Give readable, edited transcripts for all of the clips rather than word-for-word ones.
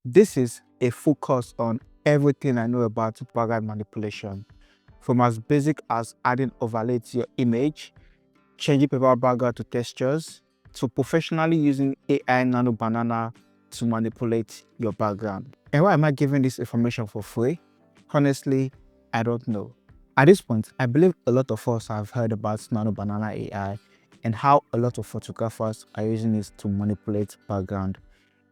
This is a focus on everything I know about background manipulation, from as basic as adding overlay to your image, changing paper background to textures, to professionally using AI Nano Banana to manipulate your background. And why am I giving this information for free? Honestly, I don't know. At this point, I believe a lot of us have heard about Nano Banana AI and how a lot of photographers are using it to manipulate background.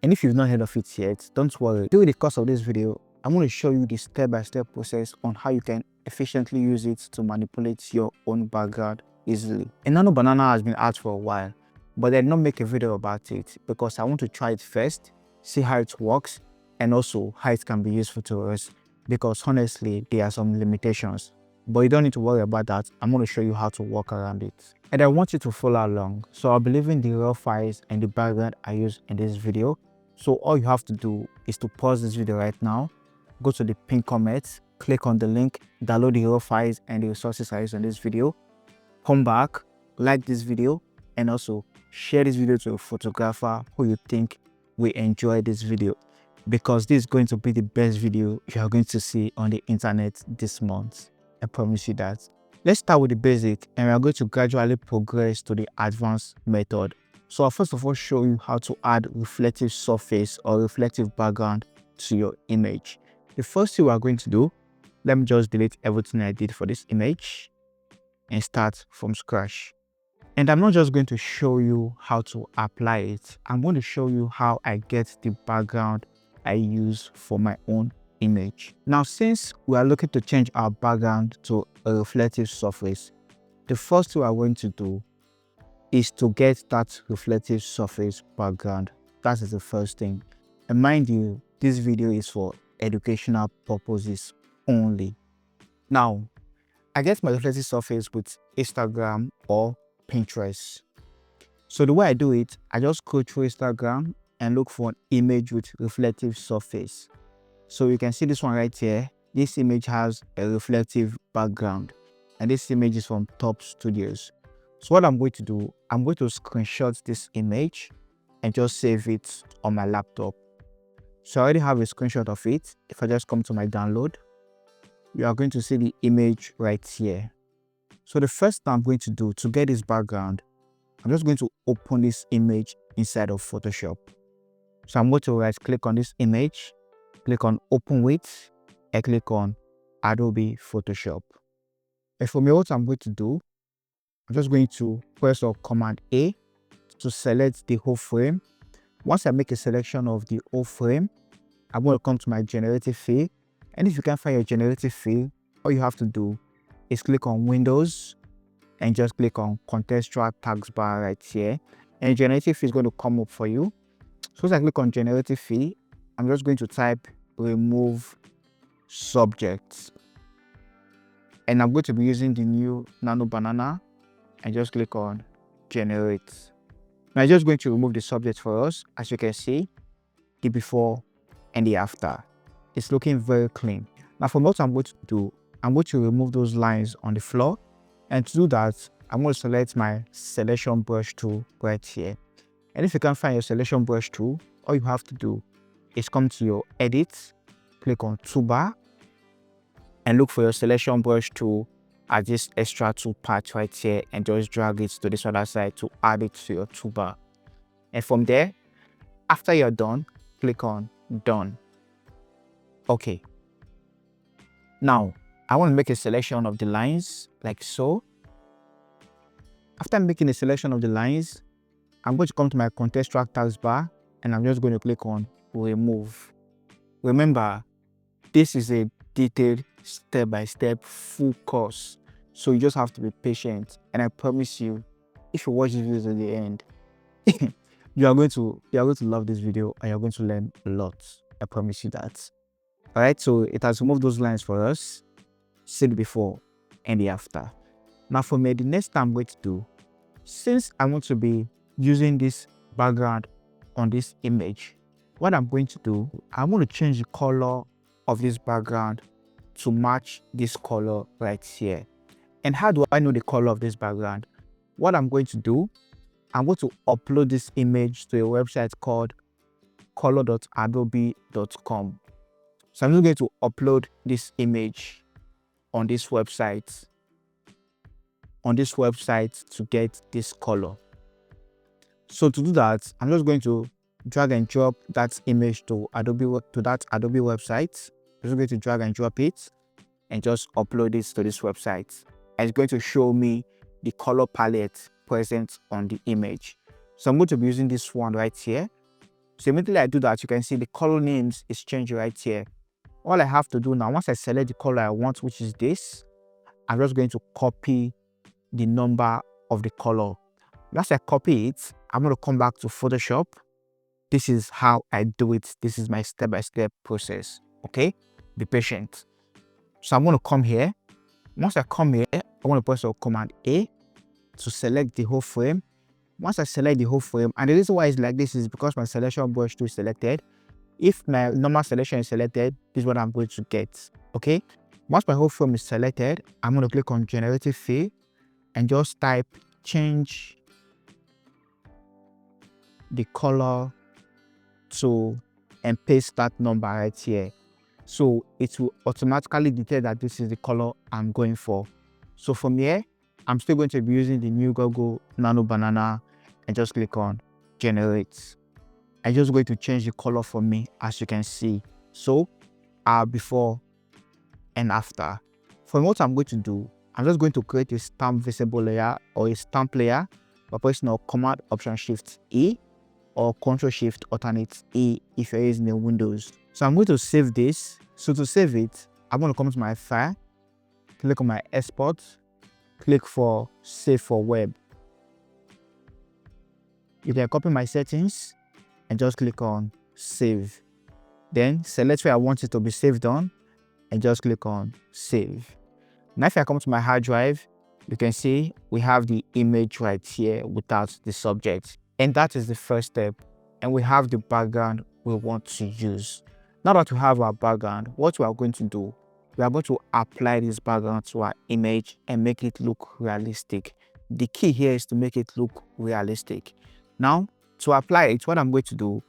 And if you've not heard of it yet, don't worry. During the course of this video, I'm going to show you the step-by-step process on how you can efficiently use it to manipulate your own background easily. And Nano Banana has been out for a while, but I did not make a video about it because I want to try it first, see how it works, and also how it can be useful to us, because honestly, there are some limitations. But you don't need to worry about that. I'm going to show you how to work around it. And I want you to follow along. So I'll be leaving the raw files and the background I use in this video. So all you have to do is to pause this video right now, go to the pinned comments, click on the link, download the raw files and the resources I use in this video, come back, like this video, and also share this video to a photographer who you think will enjoy this video, because this is going to be the best video you are going to see on the internet this month. I promise you that. Let's start with the basic, and we are going to gradually progress to the advanced method. So I'll first of all show you how to add reflective surface or reflective background to your image. The first thing we are going to do, let me just delete everything I did for this image and start from scratch. And I'm not just going to show you how to apply it. I'm going to show you how I get the background I use for my own image. Now, since we are looking to change our background to a reflective surface, the first thing we're going to do is to get that reflective surface background. That is the first thing. And mind you, this video is for educational purposes only. Now, I get my reflective surface with Instagram or Pinterest. So the way I do it, I just go through Instagram and look for an image with reflective surface. So you can see this one right here. This image has a reflective background, and this image is from Top Studios. So what I'm going to do, I'm going to screenshot this image and just save it on my laptop. So I already have a screenshot of it. If I just come to my download, you are going to see the image right here. So the first thing I'm going to do to get this background, I'm just going to open this image inside of Photoshop. So I'm going to right click on this image, click on Open With, and click on Adobe Photoshop. And for me, what I'm going to do, I'm just going to press Command A to select the whole frame. Once I make a selection of the whole frame, I'm going to come to my generative fill. And if you can't find your generative fill, all you have to do is click on Windows and just click on Contextual Tags bar right here. And generative fill is going to come up for you. So as I click on generative fill, I'm just going to type remove subjects. And I'm going to be using the new Nano Banana and just click on generate. Now I'm just going to remove the subject for us. As you can see, the before and the after. It's looking very clean. Now for what I'm going to do, I'm going to remove those lines on the floor. And to do that, I'm going to select my selection brush tool right here. And if you can't find your selection brush tool, all you have to do is come to your edit, click on toolbar, and look for your selection brush tool at this extra tool part right here, and just drag it to this other side to add it to your toolbar. And from there, after you're done, click on done. Okay. Now, I want to make a selection of the lines like so. After making a selection of the lines, I'm going to come to my contextual tags bar and I'm just going to click on remove. Remember, this is a detailed step-by-step full course, so you just have to be patient. And I promise you, if you watch this video to the end, you are going to love this video and you're going to learn a lot. I promise you that. All right, so it has removed those lines for us. See the before and the after. Now for me, the next thing I'm going to do, since I want to be using this background on this image, what I'm going to do, I'm going to change the color of this background to match this color right here. And how do I know the color of this background? What I'm going to do, I'm going to upload this image to a website called color.adobe.com. So I'm just going to upload this image on this website to get this color. So to do that, I'm just going to drag and drop that image to that Adobe website. I'm just going to drag and drop it and just upload it to this website. And it's going to show me the color palette present on the image. So I'm going to be using this one right here. So immediately I do that, you can see the color names is changing right here. All I have to do now, once I select the color I want, which is this, I'm just going to copy the number of the color. Once I copy it, I'm going to come back to Photoshop. This is how I do it. This is my step-by-step process. Okay, be patient. So I'm going to come here. Once I come here, I want to press Command A to select the whole frame. Once I select the whole frame, and the reason why it's like this is because my selection brush tool is selected. If my normal selection is selected, this is what I'm going to get. Okay, once my whole frame is selected, I'm going to click on Generative Fill and just type change the color to and paste that number right here. So it will automatically detect that this is the color I'm going for. So from here, I'm still going to be using the new Google Nano Banana and just click on generate. I'm just going to change the color for me, as you can see. So before and after. For what I'm going to do, I'm just going to create a stamp visible layer or a stamp layer by pressing Command Option Shift E or Control Shift Alternate E if you're using the Windows. So I'm going to save this. So to save it, I'm going to come to my file, click on my export, click for Save for Web. You can copy my settings and just click on Save. Then select where I want it to be saved on and just click on Save. Now if I come to my hard drive, you can see we have the image right here without the subject. And that is the first step. And we have the background we want to use. Now that we have our background, what we are going to do, we are going to apply this background to our image and make it look realistic. The key here is to make it look realistic. Now, to apply it, what I'm going to do,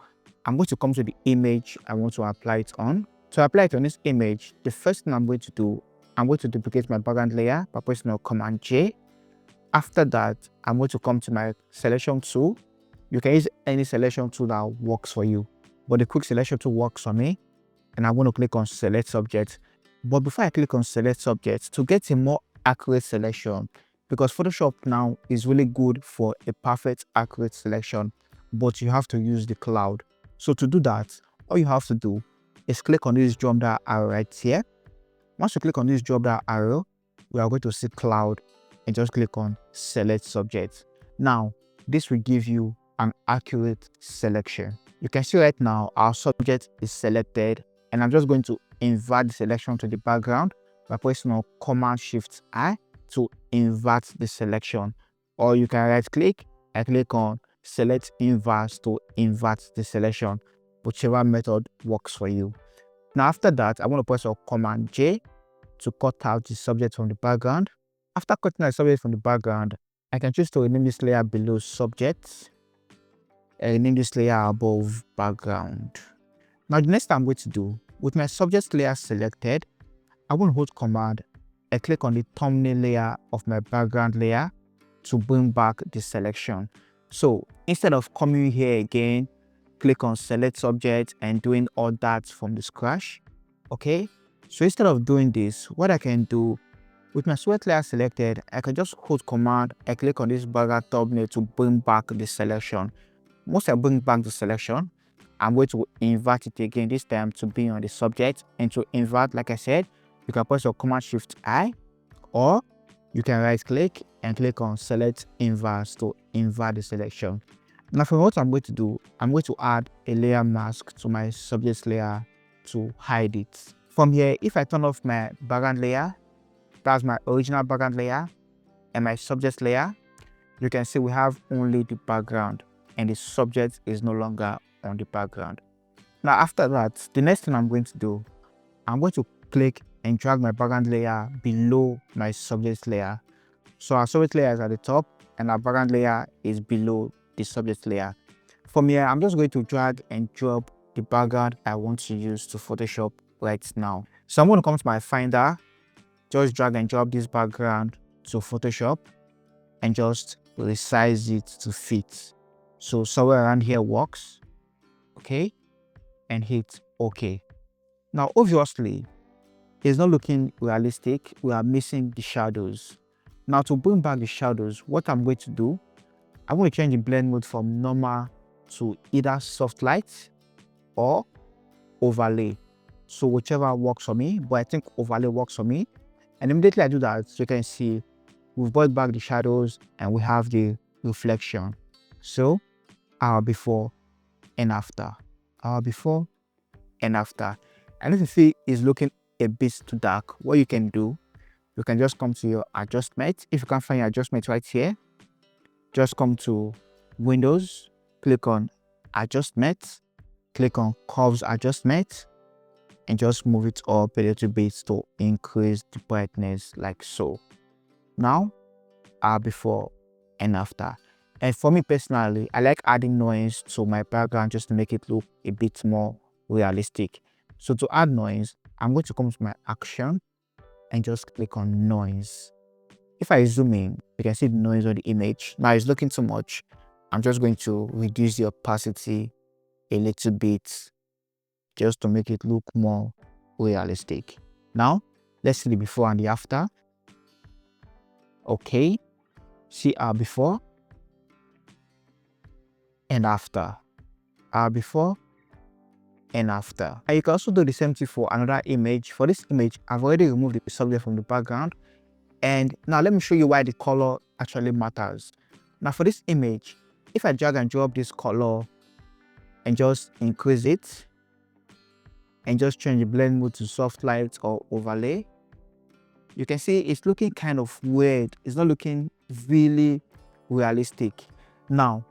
I'm going to come to the image I want to apply it on. To apply it on this image, the first thing I'm going to do, I'm going to duplicate my background layer by pressing Command J. After that, I'm going to come to my selection tool. You can use any selection tool that works for you, but the quick selection tool works for me. And I'm going to click on Select Subject. But before I click on Select Subject, to get a more accurate selection, because Photoshop now is really good for a perfect accurate selection, but you have to use the cloud. So to do that, all you have to do is click on this drop down arrow right here. Once you click on this drop down arrow, we are going to see cloud and just click on Select Subject. Now, this will give you an accurate selection. You can see right now our subject is selected, and I'm just going to invert the selection to the background by pressing Command Shift I to invert the selection. Or you can right click and click on Select Inverse to invert the selection, whichever method works for you. Now after that, I want to press Command J to cut out the subject from the background. After cutting out the subject from the background, I can choose to rename this layer below subject and rename this layer above background. Now the next thing I'm going to do, with my subject layer selected, I want to hold Command and click on the thumbnail layer of my background layer to bring back the selection. So instead of coming here again, click on Select Subject and doing all that from the scratch. Okay, so instead of doing this, what I can do, with my subject layer selected, I can just hold Command and click on this background thumbnail to bring back the selection. Once I bring back the selection, I'm going to invert it again, this time to be on the subject. And to invert, like I said, you can press Command Shift I, or you can right click and click on Select Inverse to invert the selection. Now for what I'm going to do, I'm going to add a layer mask to my subject layer to hide it. From here, if I turn off my background layer, that's my original background layer, and my subject layer, you can see we have only the background and the subject is no longer on the background. Now after that, the next thing I'm going to do, I'm going to click and drag my background layer below my subject layer. So our subject layer is at the top and our background layer is below the subject layer. From here, I'm just going to drag and drop the background I want to use to Photoshop right now. So I'm going to come to my Finder, just drag and drop this background to Photoshop and just resize it to fit. So somewhere around here works, okay, and hit OK. Now obviously it's not looking realistic. We are missing the shadows. Now to bring back the shadows, what I'm going to do, I'm going to change the blend mode from normal to either soft light or overlay. So whichever works for me, but I think overlay works for me. And immediately I do that, so you can see we've brought back the shadows and we have the reflection. So our before and after, our before and after. And if you see it's looking a bit too dark, what you can do, you can just come to your adjustment. If you can't find your adjustment right here, just come to Windows, click on Adjustment, click on Curves Adjustment, and just move it up a little bit to increase the brightness like so. Now, before and after. And for me personally, I like adding noise to my background just to make it look a bit more realistic. So to add noise, I'm going to come to my action and just click on noise. If I zoom in, you can see the noise on the image. Now it's looking too much. I'm just going to reduce the opacity a little bit just to make it look more realistic. Now, let's see the before and the after. Okay, see our before and after. Our before and after. And you can also do the same thing for another image. For this image, I've already removed the subject from the background. And now let me show you why the color actually matters. Now for this image, if I drag and drop this color and just increase it and just change the blend mode to soft light or overlay, you can see it's looking kind of weird. It's not looking really realistic. Now,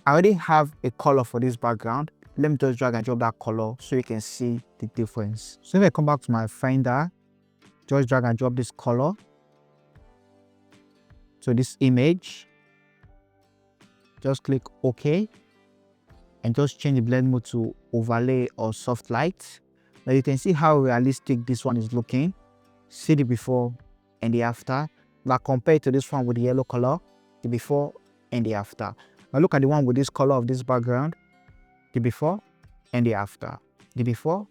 I already have a color for this background. Let me just drag and drop that color so you can see the difference. So if I come back to my Finder, just drag and drop this color to this image, just click OK, and just change the blend mode to overlay or soft light. Now you can see how realistic this one is looking. See the before and the after. Now compared to this one with the yellow color, the before and the after. Now look at the one with this color of this background, the before and the after, the before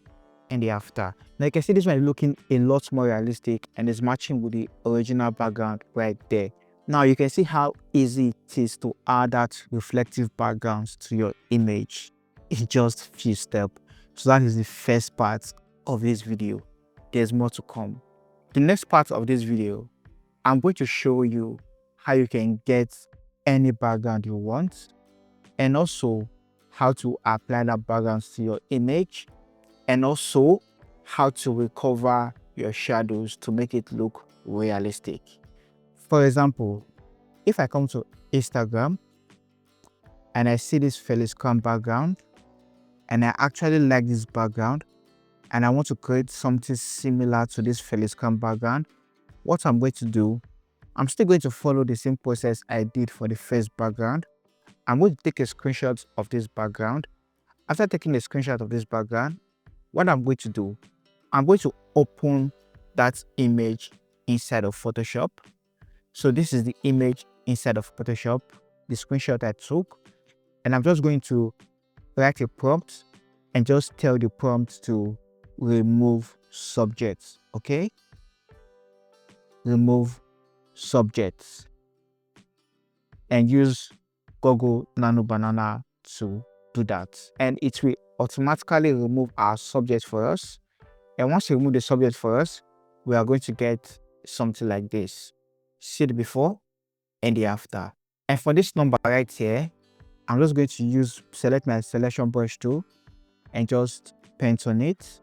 and the after. Now you can see this one is looking a lot more realistic and is matching with the original background right there. Now you can see how easy it is to add that reflective backgrounds to your image in just a few steps. So that is the first part of this video. There's more to come. The next part of this video, I'm going to show you how you can get any background you want and also how to apply that background to your image and also how to recover your shadows to make it look realistic. For example, if I come to Instagram and I see this Foreground background and I actually like this background and I want to create something similar to this Foreground background, what I'm going to do, I'm still going to follow the same process I did for the first background. I'm going to take a screenshot of this background. After taking a screenshot of this background, what I'm going to do, I'm going to open that image inside of Photoshop. So this is the image inside of Photoshop, the screenshot I took, and I'm just going to write a prompt and just tell the prompt to remove subjects, okay? Remove subjects and use Google Nano Banana to do that. And it will automatically remove our subject for us. And once you remove the subject for us, we are going to get something like this. See the before and the after. And for this number right here, I'm just going to select my selection brush tool and just paint on it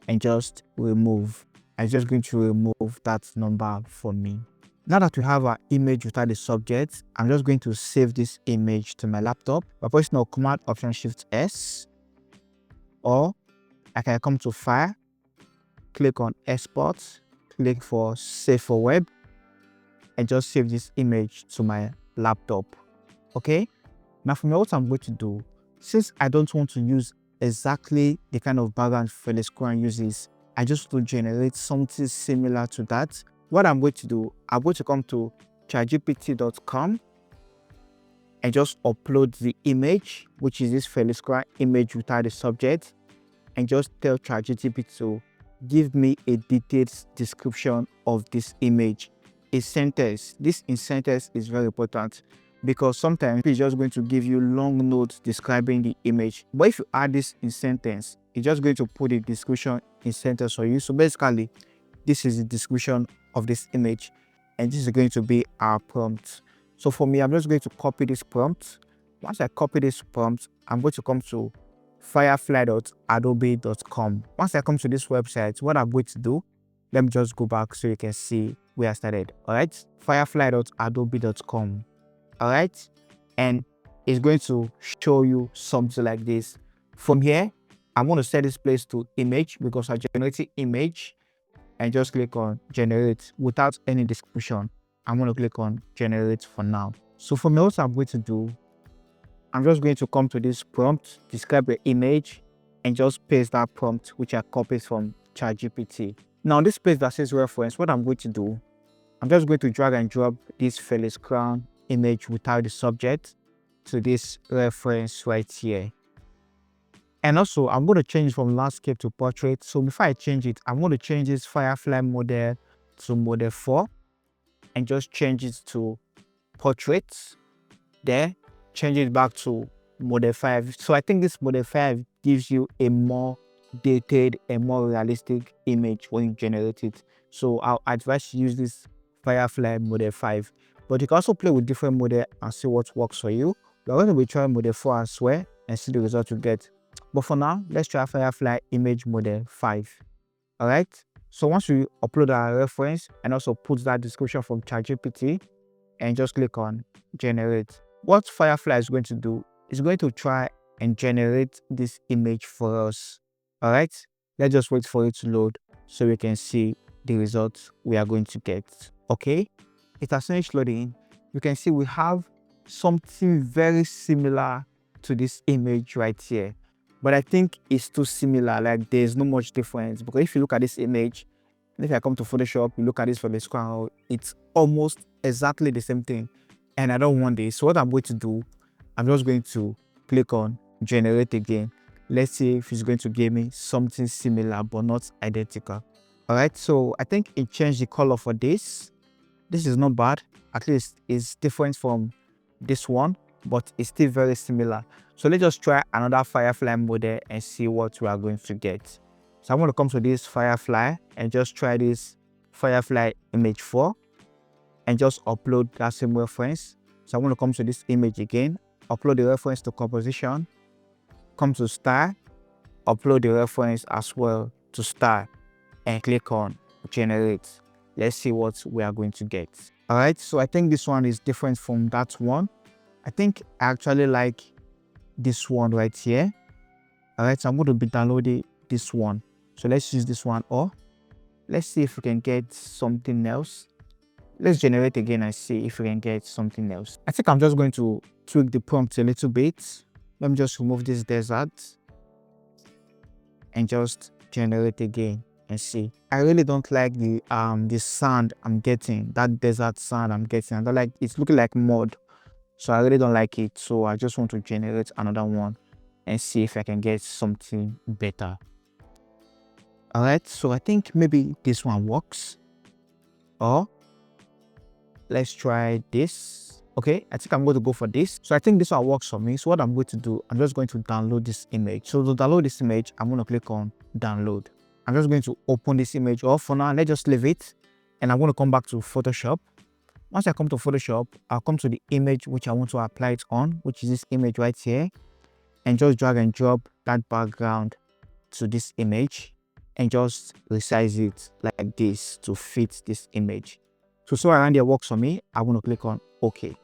and just remove. I'm just going to remove that number for me. Now that we have our image without the subject, I'm just going to save this image to my laptop by pressing Command Option Shift S, or I can come to File, click on Export, click for Save for Web, and just save this image to my laptop. Okay, now for me, what I'm going to do, since I don't want to use exactly the kind of background Foreground uses. I just want to generate something similar to that. What I'm going to do, I'm going to come to chatgpt.com and just upload the image, which is this Foreground image without the subject, and just tell ChatGPT to give me a detailed description of this image. A sentence. This in sentence is very important because sometimes it's just going to give you long notes describing the image. But if you add this in sentence, it's just going to put the description in sentence for you. So basically, this is the description of this image, and this is going to be our prompt. So for me, I'm just going to copy this prompt. Once I copy this prompt, I'm going to come to firefly.adobe.com. Once I come to this website, what I'm going to do, let me just go back so you can see where I started. All right, firefly.adobe.com. All right, and it's going to show you something like this. From here, I'm going to set this place to image because I generated image, and just click on generate without any description. I'm going to click on generate for now. So for me, what I'm going to do, I'm just going to come to this prompt, describe the image, and just paste that prompt which I copied from ChatGPT. Now this place that says reference, what I'm going to do, I'm just going to drag and drop this Foreground image without the subject to this reference right here. And also I'm going to change from landscape to portrait. So before I change it, I'm going to change this Firefly model to model 4 and just change it to portrait. There, change it back to model 5. So I think this model 5 gives you a more detailed and more realistic image when you generate it. So I'll advise you use this Firefly model 5. But you can also play with different model and see what works for you. We're going to be trying model 4 as well and see the result you get. But for now, let's try Firefly image model 5. All right. So once we upload our reference and also put that description from ChatGPT and just click on generate, what Firefly is going to do is going to try and generate this image for us. All right. Let's just wait for it to load so we can see the results we are going to get. Okay. It has finished loading. You can see we have something very similar to this image right here. But I think it's too similar, like there's not much difference. Because if you look at this image, and if I come to Photoshop, you look at this from the screen, it's almost exactly the same thing. And I don't want this. So what I'm going to do, I'm just going to click on generate again. Let's see if it's going to give me something similar, but not identical. All right, so I think it changed the color for this. This is not bad. At least it's different from this one, but it's still very similar. So let's just try another Firefly model and see what we are going to get. So I'm going to come to this Firefly and just try this Firefly image 4 and just upload that same reference. So I'm going to come to this image again, upload the reference to composition, come to style, upload the reference as well to style, and click on generate. Let's see what we are going to get. All right, so I think this one is different from that one. I think I actually like this one right here. All right, so I'm going to be downloading this one. So let's use this one, or let's see if we can get something else. Let's generate again and see if we can get something else. I think I'm just going to tweak the prompt a little bit. Let me just remove this desert and just generate again and see. I really don't like the sand I'm getting, that desert sand I'm getting. I don't like, it's looking like mud. So I really don't like it. So I just want to generate another one and see if I can get something better. All right, so I think maybe this one works. Or let's try this. Okay, I think I'm going to go for this. So I think this one works for me. So what I'm going to do, I'm just going to download this image. So to download this image, I'm going to click on download. I'm just going to open this image off for now. Let's just leave it. And I'm going to come back to Photoshop. Once I come to Photoshop, I'll come to the image which I want to apply it on, which is this image right here. And just drag and drop that background to this image and just resize it like this to fit this image. So around here works for me. I want to click on OK.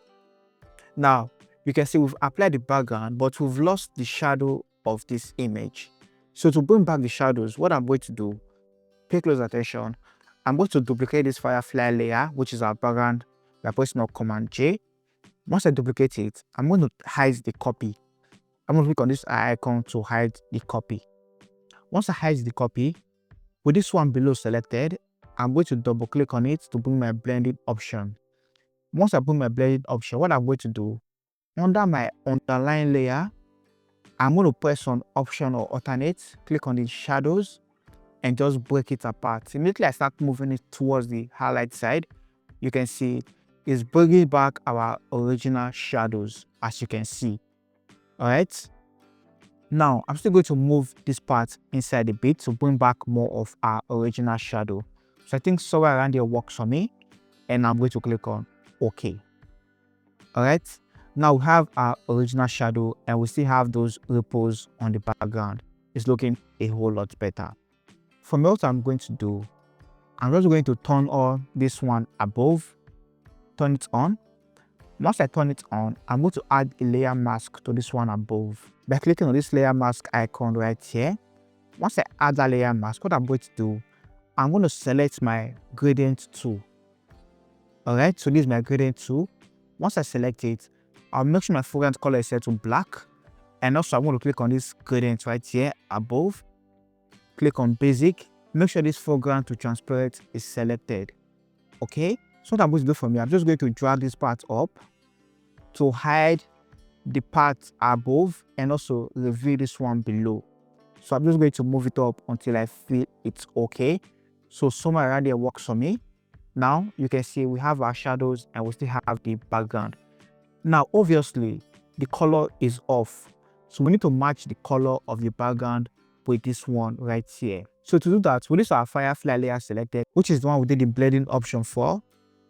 Now, you can see we've applied the background, but we've lost the shadow of this image. So to bring back the shadows, what I'm going to do, pay close attention. I'm going to duplicate this Firefly layer, which is our background, by pressing Command J. Once I duplicate it, I'm going to hide the copy. I'm going to click on this eye icon to hide the copy. Once I hide the copy, with this one below selected, I'm going to double click on it to bring my blending option. Once I bring my blending option, what I'm going to do, under my underline layer, I'm going to press on option or alternate, click on the shadows, and just break it apart. Immediately I start moving it towards the highlight side, you can see it's bringing back our original shadows, as you can see. All right. Now I'm still going to move this part inside a bit to bring back more of our original shadow. So I think somewhere around here works for me, and I'm going to click on OK. All right. Now we have our original shadow, and we still have those ripples on the background. It's looking a whole lot better. For me, what I'm going to do, I'm just going to turn on this one above, turn it on. Once I turn it on, I'm going to add a layer mask to this one above by clicking on this layer mask icon right here. Once I add that layer mask, what I'm going to do, I'm going to select my gradient tool. All right, so this is my gradient tool. Once I select it, I'll make sure my foreground color is set to black. And also I'm going to click on this gradient right here above. Click on basic. Make sure this foreground to transparent is selected. Okay, so what I'm going to do for me, I'm just going to drag this part up to hide the part above and also reveal this one below. So I'm just going to move it up until I feel it's okay. So somewhere around there works for me. Now you can see we have our shadows and we still have the background. Now obviously the color is off, so we need to match the color of the background with this one right here. So to do that, with this our firefly layer selected, which is the one we did the blending option for,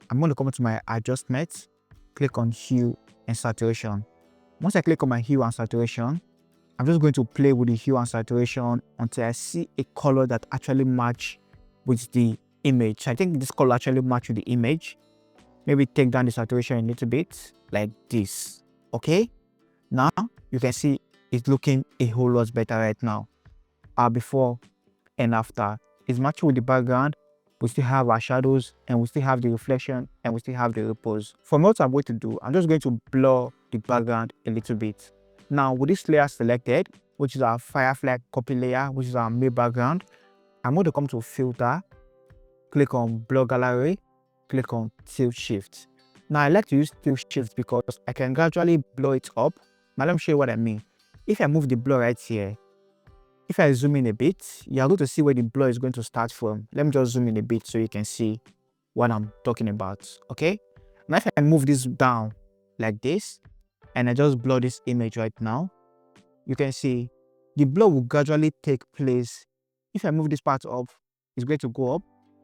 I'm going to come to my adjustments, click on hue and saturation. Once I click on my hue and saturation, I'm just going to play with the hue and saturation until I see a color that actually match with the image. I think this color actually match with the image. Maybe take down the saturation a little bit like this. Okay, now you can see it's looking a whole lot better right now. Before and after, it's matching with the background. We still have our shadows and we still have the reflection and we still have the ripples. For what I'm going to do, I'm just going to blur the background a little bit. Now with this layer selected, which is our firefly copy layer, which is our main background, I'm going to come to filter, click on blur gallery, click on tilt shift. Now I like to use tilt shift because I can gradually blur it up. Now let me show you what I mean. If I move the blur right here, if I zoom in a bit, you're going to see where the blur is going to start from. Let me just zoom in a bit so you can see what I'm talking about. Okay. Now if I move this down like this and I just blur this image right now, you can see the blur will gradually take place. If I move this part up, it's going to go up.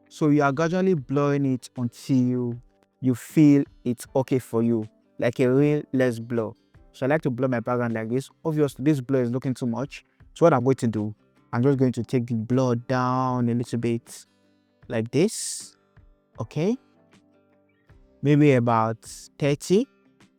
So you are gradually blurring it until you feel it's okay for you, like a real less blur. So I like to blur my background like this. Obviously this blur is looking too much. So what I'm going to do, I'm just going to take the blur down a little bit like this. Okay, maybe about 30,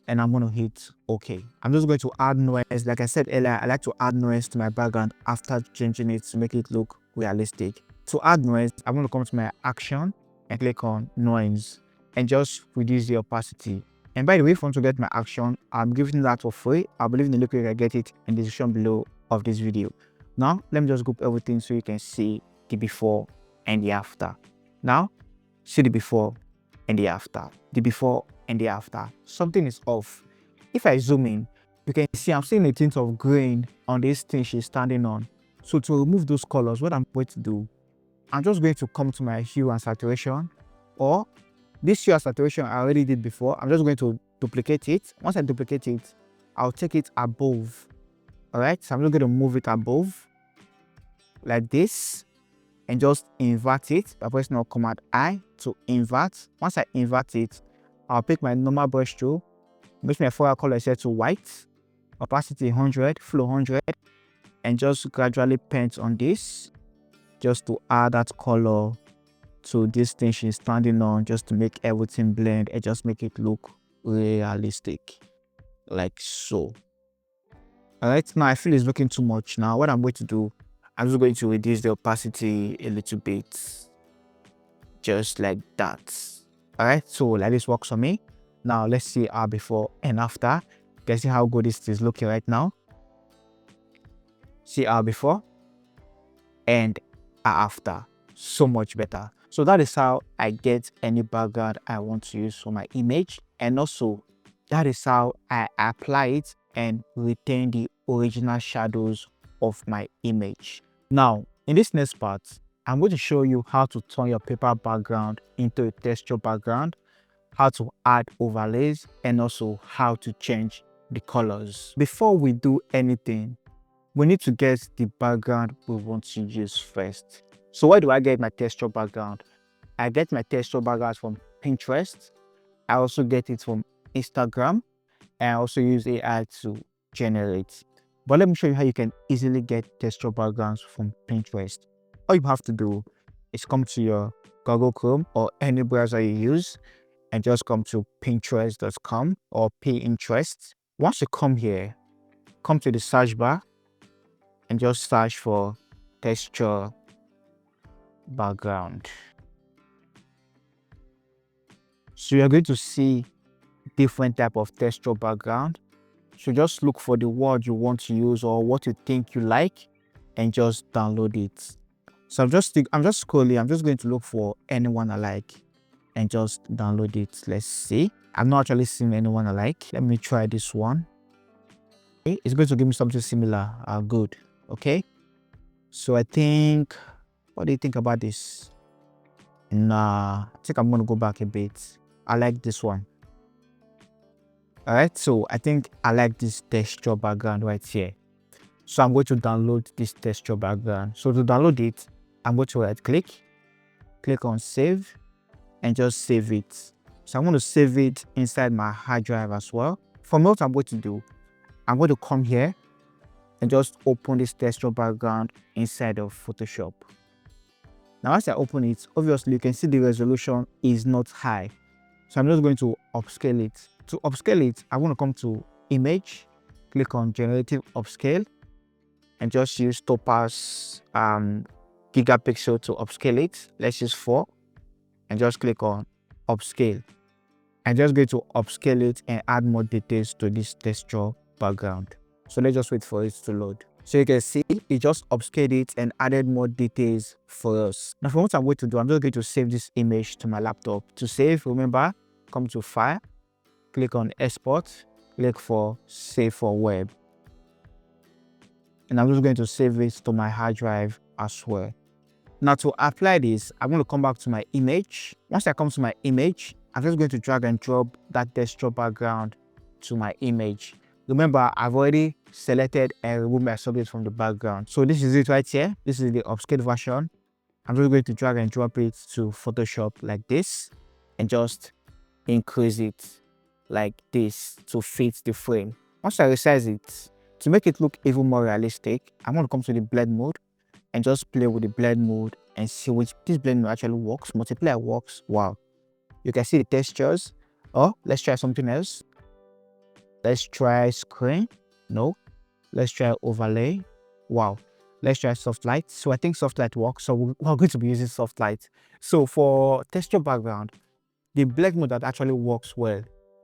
and I'm going to hit OK. I'm just going to add noise. Like I said earlier, I like to add noise to my background after changing it to make it look realistic. To add noise, I'm going to come to my action and click on noise and just reduce the opacity. And by the way, if you want to get my action, I'm giving that for free. I believe in the link, you can get it in the description below of this video. Now let me just group everything so you can see the before and the after. Now see the before and the after, the before and the after. Something is off. If I zoom in, you can see I'm seeing a tint of grain on this thing she's standing on. So to remove those colors, what I'm going to do, I'm just going to come to my hue and saturation, or this hue and saturation I already did before. I'm just going to duplicate it. Once I duplicate it, I'll take it above. All right, so I'm just going to move it above like this and just invert it by pressing on Command I to invert. Once I invert it, I'll pick my normal brush tool, make my foreground color set to white, opacity 100, flow 100, and just gradually paint on this just to add that color to this thing she's standing on, just to make everything blend and just make it look realistic like so. All right, now I feel it's looking too much. Now what I'm going to do, I'm just going to reduce the opacity a little bit, just like that. All right, so like this works for me. Now let's see our before and after. You can see how good this is looking right now. See our before and our after. So much better. So that is how I get any background I want to use for my image, and also that is how I apply it and retain the original shadows of my image. Now, in this next part, I'm going to show you how to turn your paper background into a texture background, how to add overlays, and also how to change the colors. Before we do anything, we need to get the background we want to use first. So where do I get my texture background? I get my texture background from Pinterest. I also get it from Instagram, and I also use AI to generate. But let me show you how you can easily get texture backgrounds from Pinterest. All you have to do is come to your Google Chrome or any browser you use and just come to pinterest.com or Pinterest. Once you come here, come to the search bar and just search for texture background. So you're going to see different type of texture background. So just look for the word you want to use or what you think you like and just download it. So I'm just scrolling. I'm just going to look for anyone I like and just download it. Let's see. I've not actually seen anyone I like. Let me try this one. Okay, it's going to give me something similar. Good. Okay. So I think, what do you think about this? Nah, I think I'm going to go back a bit. I like this one. All right, so I think I like this texture background right here. So I'm going to download this texture background. So to download it, I'm going to right click on save, and just save it. So I'm going to save it inside my hard drive as well. For me, what I'm going to do, I'm going to come here and just open this texture background inside of Photoshop. Now, as I open it, obviously you can see the resolution is not high. So I'm just going to upscale it. To upscale it, I want to come to Image, click on Generative Upscale, and just use Topaz gigapixel to upscale it. Let's use 4, and just click on Upscale. I'm just going to upscale it and add more details to this texture background. So let's just wait for it to load. So you can see it just upscaled it and added more details for us. Now for what I'm going to do, I'm just going to save this image to my laptop. To save, remember, come to File, click on Export, click for Save for Web. And I'm just going to save it to my hard drive as well. Now to apply this, I'm going to come back to my image. Once I come to my image, I'm just going to drag and drop that texture background to my image. Remember, I've already selected and removed my subject from the background. So this is it right here. This is the upscaled version. I'm just going to drag and drop it to Photoshop like this and just increase it like this to fit the frame. Once I resize it, to make it look even more realistic, I'm going to come to the blend mode and just play with the blend mode and see which this blend mode actually works. Multiply works. Wow. You can see the textures. Oh, let's try something else. Let's try screen. No. Let's try overlay. Wow. Let's try soft light. So I think soft light works. So we're going to be using soft light. So for texture background, the blend mode that actually works well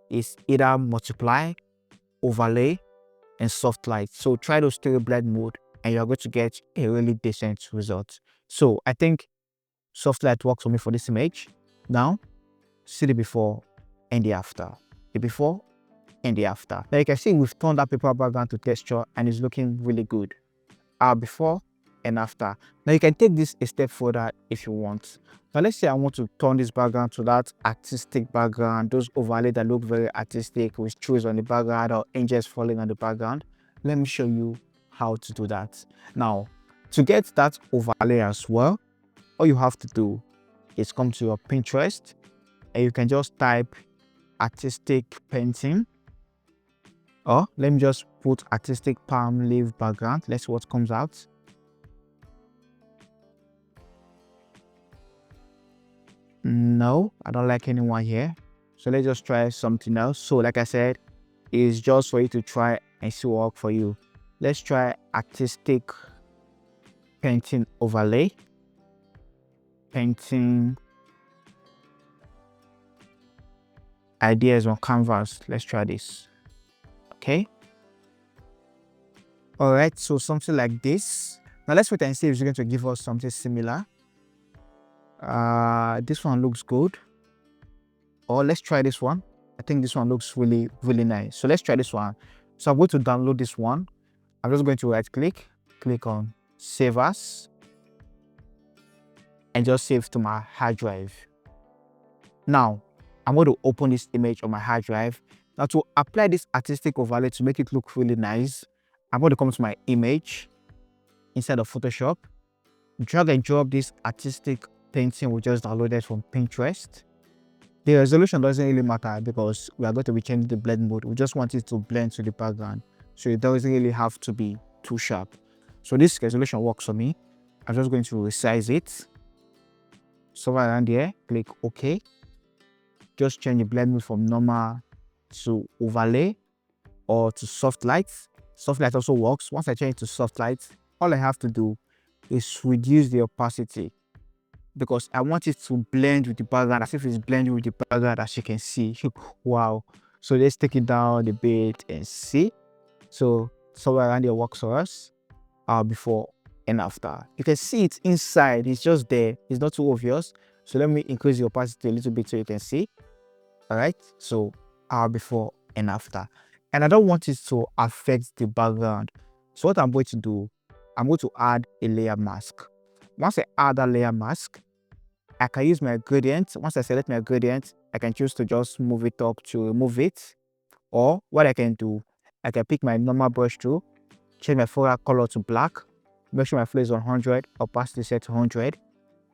is either multiply, overlay, and soft light. So try those 3 blend mode and you're going to get a really decent result. So I think soft light works for me for this image. Now, see the before and the after. The before and the after. Now you can see we've turned that paper background to texture and it's looking really good. Our before and after. Now you can take this a step further if you want. Now let's say I want to turn this background to that artistic background, those overlays that look very artistic with trees on the background or angels falling on the background. Let me show you how to do that. Now, to get that overlay as well, all you have to do is come to your Pinterest and you can just type artistic painting, or let me just put artistic palm leaf background. Let's see what comes out. No, I don't like anyone here. So let's just try something else. So like I said, it's just for you to try and see what works for you. Let's try artistic painting overlay. Painting ideas on canvas. Let's try this. Okay. All right, so something like this. Now let's wait and see if it's going to give us something similar. This one looks good. Or let's try this one. I think this one looks really, really nice. So let's try this one. So I'm going to download this one. I'm just going to right click on save as, and just save to my hard drive. Now, I'm going to open this image on my hard drive. Now, to apply this artistic overlay to make it look really nice, I'm going to come to my image inside of Photoshop, drag and drop this artistic painting we just downloaded from Pinterest. The resolution doesn't really matter because we are going to be changing the blend mode. We just want it to blend to the background, so it doesn't really have to be too sharp. So this resolution works for me. I'm just going to resize it. So around here, click OK. Just change the blend mode from normal to overlay or to soft light. Soft light also works. Once I change it to soft light, all I have to do is reduce the opacity, because I want it to blend with the background as if it's blending with the background, as you can see. Wow. So let's take it down a bit and see. So somewhere around here works for us. Before and after. You can see it inside, it's just there. It's not too obvious. So let me increase the opacity a little bit so you can see. All right. So before and after. And I don't want it to affect the background. So what I'm going to do, I'm going to add a layer mask. Once I add a layer mask, I can use my gradient. Once I select my gradient, I can choose to just move it up to remove it. Or what I can do, I can pick my normal brush tool, change my foreground color to black, make sure my flow is 100, opacity set to 100,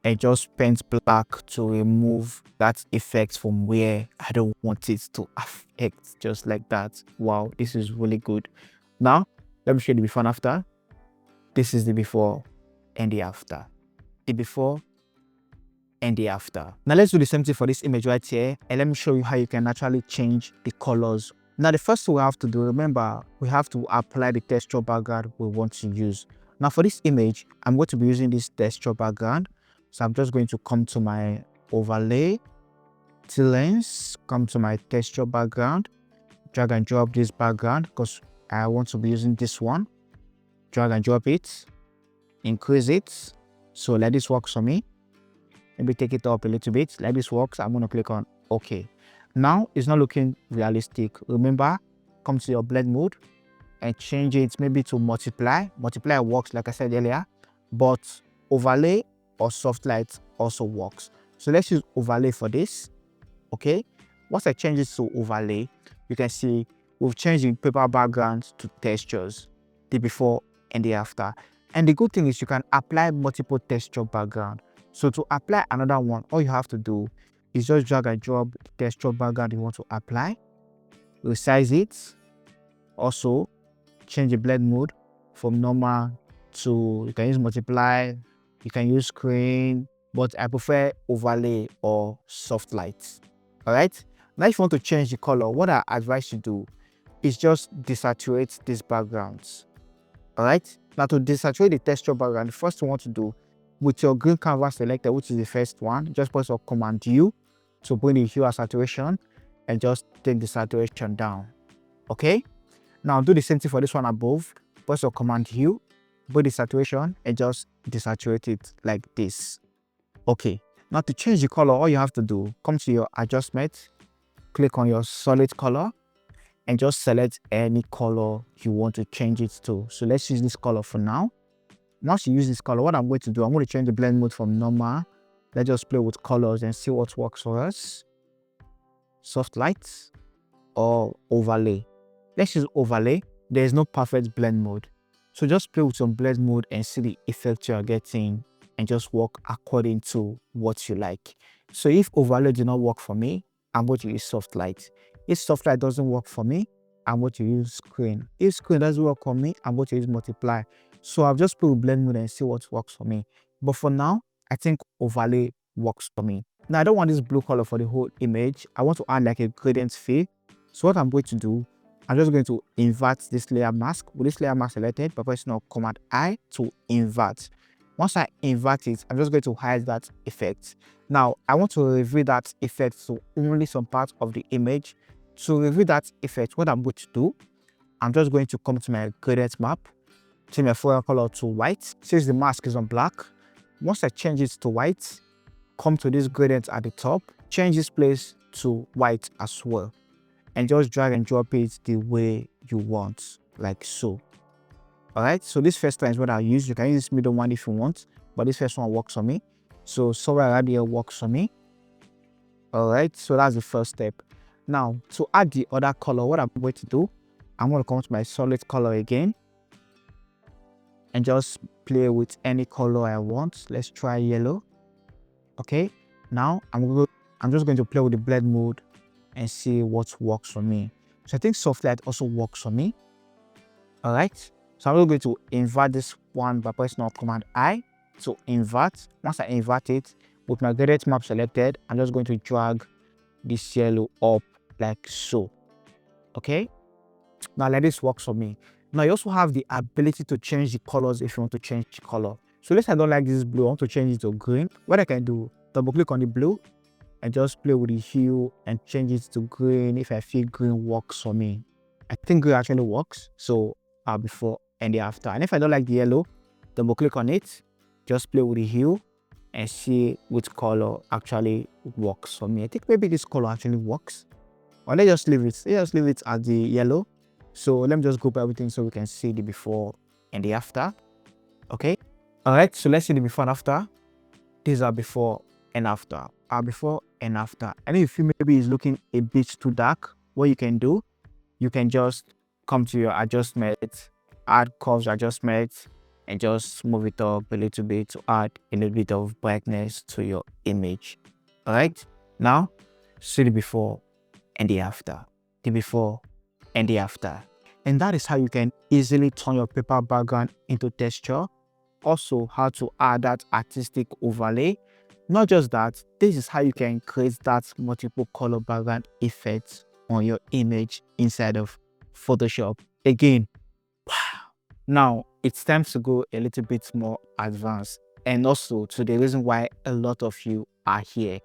and just paint black to remove that effect from where I don't want it to affect, just like that. Wow, this is really good. Now, let me show you the before and after. This is the before and the after. The before and the after. Now let's do the same thing for this image right here, and let me show you how you can actually change the colors. Now the first thing we have to do, remember, we have to apply the texture background we want to use. Now for this image, I'm going to be using this texture background. So I'm just going to come to my overlay, Teelens, come to my texture background, drag and drop this background because I want to be using this one. Drag and drop it, increase it. So let this work for me. Maybe take it up a little bit. Like this works. I'm going to click on OK. Now it's not looking realistic. Remember, come to your blend mode and change it maybe to multiply. Multiply works like I said earlier, but overlay or soft light also works. So let's use overlay for this. Okay. Once I change it to overlay, you can see we've changed the paper background to textures, the before and the after. And the good thing is you can apply multiple texture background. So to apply another one, all you have to do is just drag and drop the texture background you want to apply, resize it, also change the blend mode from normal to, you can use multiply, you can use screen, but I prefer overlay or soft light. All right. Now if you want to change the color, what I advise you do is just desaturate these backgrounds. All right. Now to desaturate the texture background, the first thing you want to do, with your green canvas selected, which is the first one, just press Command U to bring the hue and saturation and just take the saturation down. Okay. Now do the same thing for this one above. Press Command U, bring the saturation and just desaturate it like this. Okay. Now to change the color, all you have to do, come to your adjustment, click on your solid color, and just select any color you want to change it to. So let's use this color for now. Once you use this color, what I'm going to do, I'm going to change the blend mode from normal. Let's just play with colors and see what works for us. Soft lights or overlay. Let's use overlay. There is no perfect blend mode. So just play with some blend mode and see the effect you're getting and just work according to what you like. So if overlay did not work for me, I'm going to use soft light. If soft light doesn't work for me, I'm going to use screen. If screen doesn't work for me, I'm going to use multiply. So I've just put blend mode and see what works for me. But for now, I think overlay works for me. Now I don't want this blue color for the whole image. I want to add like a gradient fill. So what I'm going to do, I'm just going to invert this layer mask. With this layer mask selected, by pressing Command I to invert. Once I invert it, I'm just going to hide that effect. Now I want to reveal that effect to only some parts of the image. To reveal that effect, what I'm going to do, I'm just going to come to my gradient map, change my foreground color to white. Since the mask is on black, once I change it to white, come to this gradient at the top, change this place to white as well, and just drag and drop it the way you want, like so. All right, so this first one is what I use. You can use this middle one if you want, but this first one works for me. So somewhere around here works for me. All right, so that's the first step. Now, to add the other color, what I'm going to do, I'm going to come to my solid color again and just play with any color I want. Let's try yellow. Okay, now I'm just going to play with the blend mode and see what works for me. So I think soft light also works for me. All right, so I'm going to invert this one by pressing Command I to invert. Once I invert it, with my gradient map selected, I'm just going to drag this yellow up like so. Okay, now let this work for me. Now you also have the ability to change the colors if you want to change the color. So let's say I don't like this blue, I want to change it to green. What I can do, double click on the blue and just play with the hue and change it to green if I feel green works for me. I think green actually works, so before and the after. And if I don't like the yellow, double click on it, just play with the hue and see which color actually works for me. I think maybe this color actually works. Or let's just leave it. Let's just leave it as the yellow. So let me just group everything so we can see the before and the after. Okay. All right. So let's see the before and after. These are before and after. Our before and after. And if you feel maybe it's looking a bit too dark, what you can do, you can just come to your adjustment, add curves adjustment, and just move it up a little bit to add a little bit of brightness to your image. All right. Now see the before and the after. The before and the after. And that is how you can easily turn your paper background into texture. Also, how to add that artistic overlay. Not just that, this is how you can create that multiple color background effect on your image inside of Photoshop. Again, wow. Now it's time to go a little bit more advanced, and also to the reason why a lot of you are here,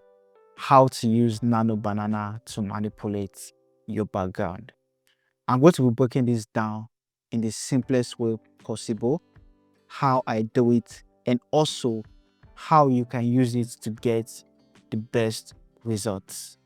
how to use Nano Banana to manipulate your background. I'm going to be breaking this down in the simplest way possible, how I do it, and also how you can use it to get the best results.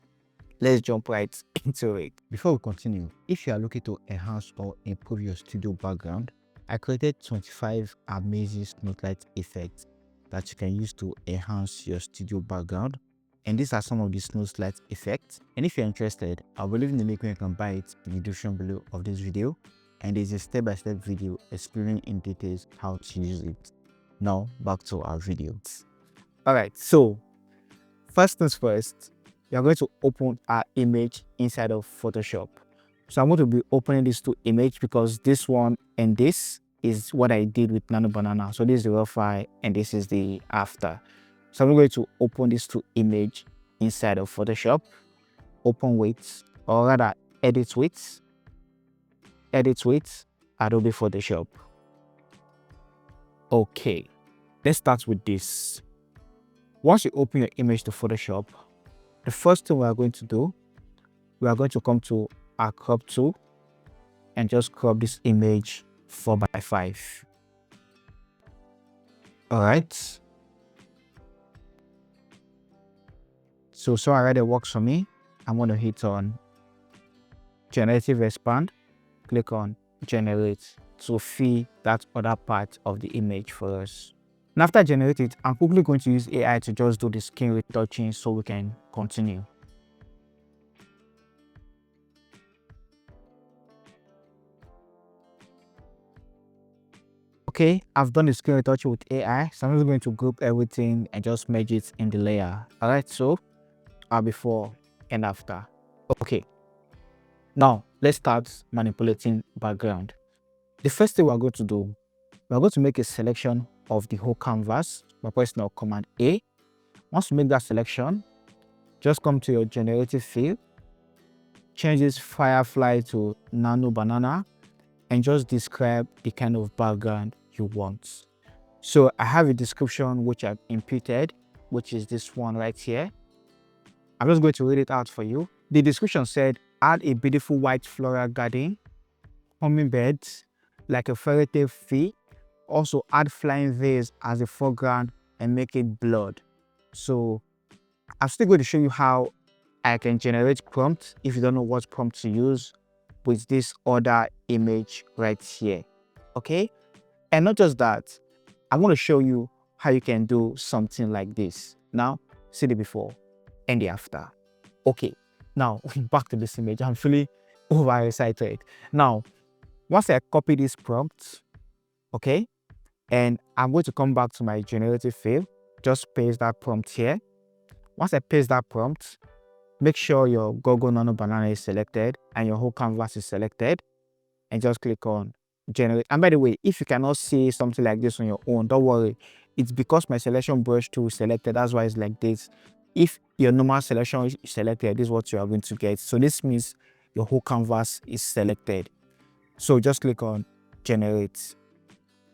Let's jump right into it. Before we continue, if you are looking to enhance or improve your studio background, I created 25 amazing snowlight effects that you can use to enhance your studio background. And these are some of the snowlight effects. And if you're interested, I'll be leaving the link where you can buy it in the description below of this video. And there's a step-by-step video explaining in details how to use it. Now back to our videos. All right, so first things first, you're going to open our image inside of Photoshop. So I'm going to be opening these two images because this one and this is what I did with Nano Banana. So this is the raw file and this is the after. So I'm going to open these two images inside of Photoshop. Open with, or rather edit with Adobe Photoshop. Okay, let's start with this. Once you open your image to Photoshop, the first thing we are going to do, we are going to come to our crop tool and just crop this image 4:5. All right. So already works for me. I'm going to hit on generative expand, click on generate to fill that other part of the image for us. And after generate it, I'm quickly going to use AI to just do the skin retouching so we can continue. Okay, I've done the skin retouching with AI, so I'm just going to group everything and just merge it in the layer. All right, so our before and after. Okay, now let's start manipulating background. The first thing we're going to do, we're going to make a selection of the whole canvas by pressing Command A. Once you make that selection, just come to your generative field, change this firefly to Nano Banana, and just describe the kind of background you want. So I have a description which I've imputed, which is this one right here. I'm just going to read it out for you. The description said, add a beautiful white floral garden, hummingbirds, like a fairy tale fee, also add flying vase as a foreground and make it blurred. So I'm still going to show you how I can generate prompts if you don't know what prompt to use with this other image right here. Okay, and not just that, I want to show you how you can do something like this. Now, see the before and the after. Okay, now back to this image. I'm feeling overexcited. Now, once I copy this prompt, okay, and I'm going to come back to my generative field, just paste that prompt here. Once I paste that prompt, make sure your Google Nano Banana is selected and your whole canvas is selected, and just click on generate. And by the way, if you cannot see something like this on your own, don't worry. It's because my selection brush tool is selected. That's why it's like this. If your normal selection is selected, this is what you are going to get. So this means your whole canvas is selected. So just click on generate.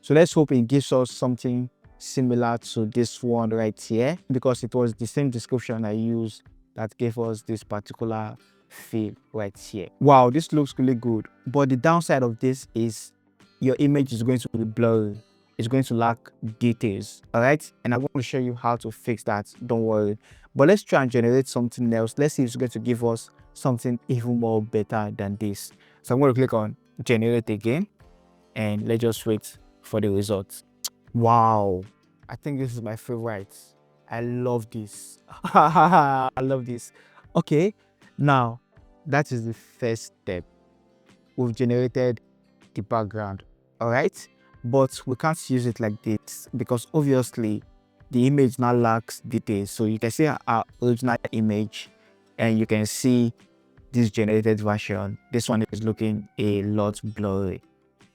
So let's hope it gives us something similar to this one right here, because it was the same description I used that gave us this particular field right here. Wow, this looks really good. But the downside of this is your image is going to be blurry. It's going to lack details. All right. And I'm going to show you how to fix that. Don't worry. But let's try and generate something else. Let's see if it's going to give us something even more better than this. So I'm going to click on generate again, and let's just wait for the results. Wow, I think this is my favorite. I love this. I love this. Okay, now that is the first step. We've generated the background. All right, but we can't use it like this because obviously the image now lacks details. So you can see our original image and you can see this generated version. This one is looking a lot blurry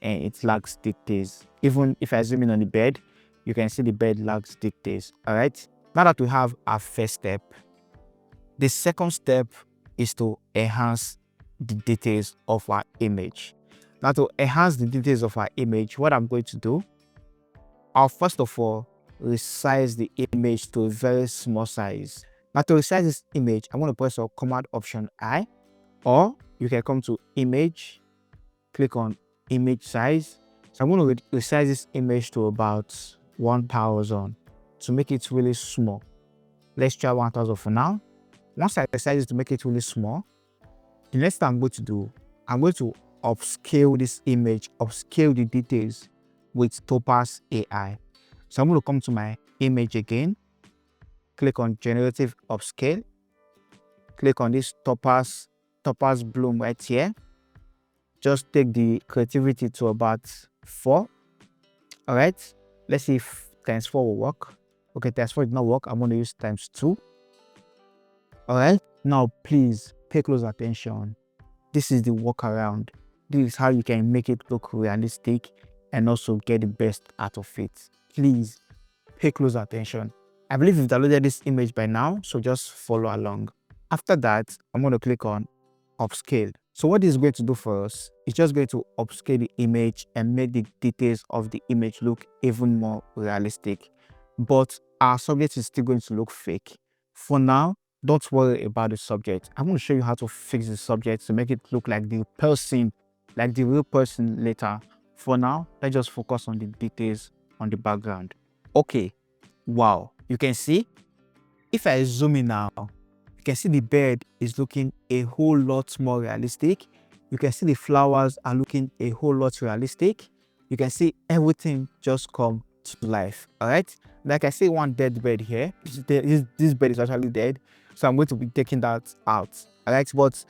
and it lacks details. Even if I zoom in on the bed, you can see the bed lacks details. All right, now that we have our first step, the second step is to enhance the details of our image. Now, to enhance the details of our image, what I'm going to do, I'll first of all resize the image to a very small size. Now, to resize this image, I'm going to press Command Option I, or you can come to Image, click on Image Size. So I'm going to resize this image to about 1000 to make it really small. Let's try 1000 for now. Once I resize it to make it really small, the next thing I'm going to do, I'm going to upscale this image, upscale the details with Topaz AI. So I'm going to come to my image again, click on Generative Upscale, click on this Topaz bloom right here. Just take the creativity to about 4. All right, let's see if times 4 will work. Okay, times 4 did not work. I'm going to use times 2. All right, now please pay close attention. This is the workaround. This is how you can make it look realistic and also get the best out of it. Please pay close attention. I believe you've downloaded this image by now, so just follow along. After that, I'm going to click on Upscale. So what this is going to do for us, it's just going to upscale the image and make the details of the image look even more realistic. But our subject is still going to look fake. For now, don't worry about the subject. I'm going to show you how to fix the subject to make it look like the person, like the real person later. For now, let's just focus on the details on the background. Okay, wow, you can see, if I zoom in now, you can see the bed is looking a whole lot more realistic. You can see the flowers are looking a whole lot realistic. You can see everything just come to life. All right, like I see one dead bed here. This bed is actually dead, so I'm going to be taking that out. All right, but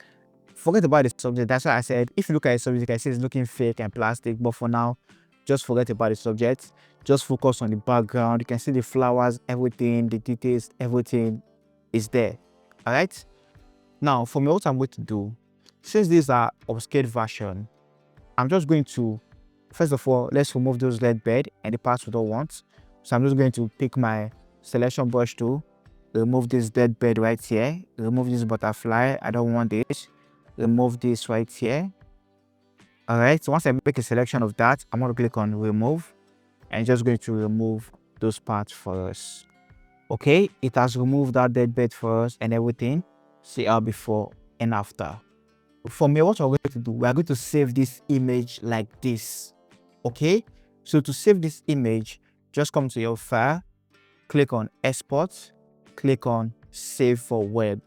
forget about the subject. That's why I said if you look at the subject, you can see it's looking fake and plastic. But for now, just forget about the subject. Just focus on the background. You can see the flowers, everything, the details, everything is there. All right, now for me, what I'm going to do, since these are upscaled version, I'm just going to, first of all, let's remove those red bed and the parts we don't want. So I'm just going to pick my selection brush tool, remove this dead bed right here, remove this butterfly, I don't want this, remove this right here. All right, so once I make a selection of that, I'm going to click on remove and just going to remove those parts for us. Okay, it has removed that dead bed for us and everything. See our before and after. For me, what we're going to do, we're going to save this image like this. Okay, So to save this image, just come to your file, click on export, click on save for web,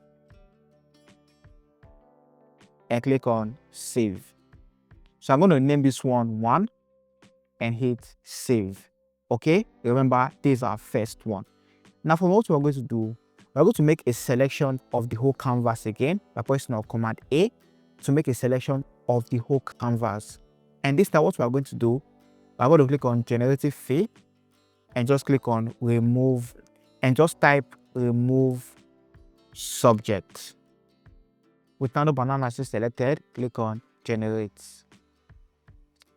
and click on save. So I'm going to name this one 1 and hit save. Okay, remember this is our first one. Now for what we're going to do, we're going to make a selection of the whole canvas again by pressing on Command A to make a selection of the whole canvas. And this time what we're going to do, we're going to click on generative fill and just click on remove and just type remove subject. With Nano Banana still selected, click on generate.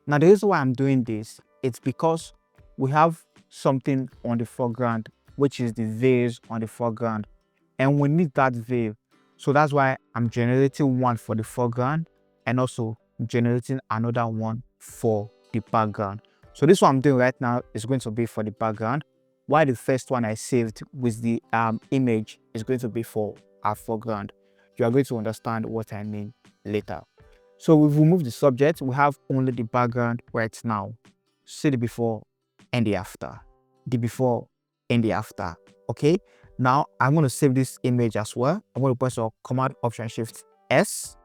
Now the reason why I'm doing this, it's because we have something on the foreground, which is the vase on the foreground, and we need that veil. So that's why I'm generating one for the foreground and also generating another one for the background. So this one I'm doing right now is going to be for the background, while the first one I saved with the image is going to be for our foreground. You are going to understand what I mean later. So we've removed the subject, we have only the background right now. See the before and the after. The before and the after. Okay, now I'm going to save this image as well. I'm going to press Command Option Shift S.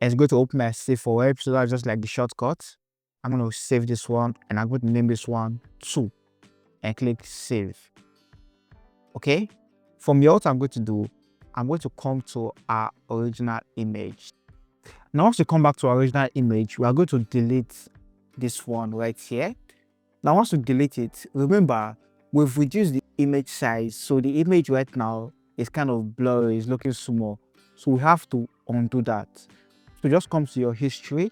And it's going to open my save for web. So that's just like the shortcut. I'm going to save this one and I'm going to name this one 2 and click save. Okay, from here, what I'm going to do, I'm going to come to our original image. Now, once we come back to our original image, we are going to delete this one right here. Now, once we delete it, remember, we've reduced the image size. So the image right now is kind of blurry, it's looking small. So we have to undo that. So just come to your history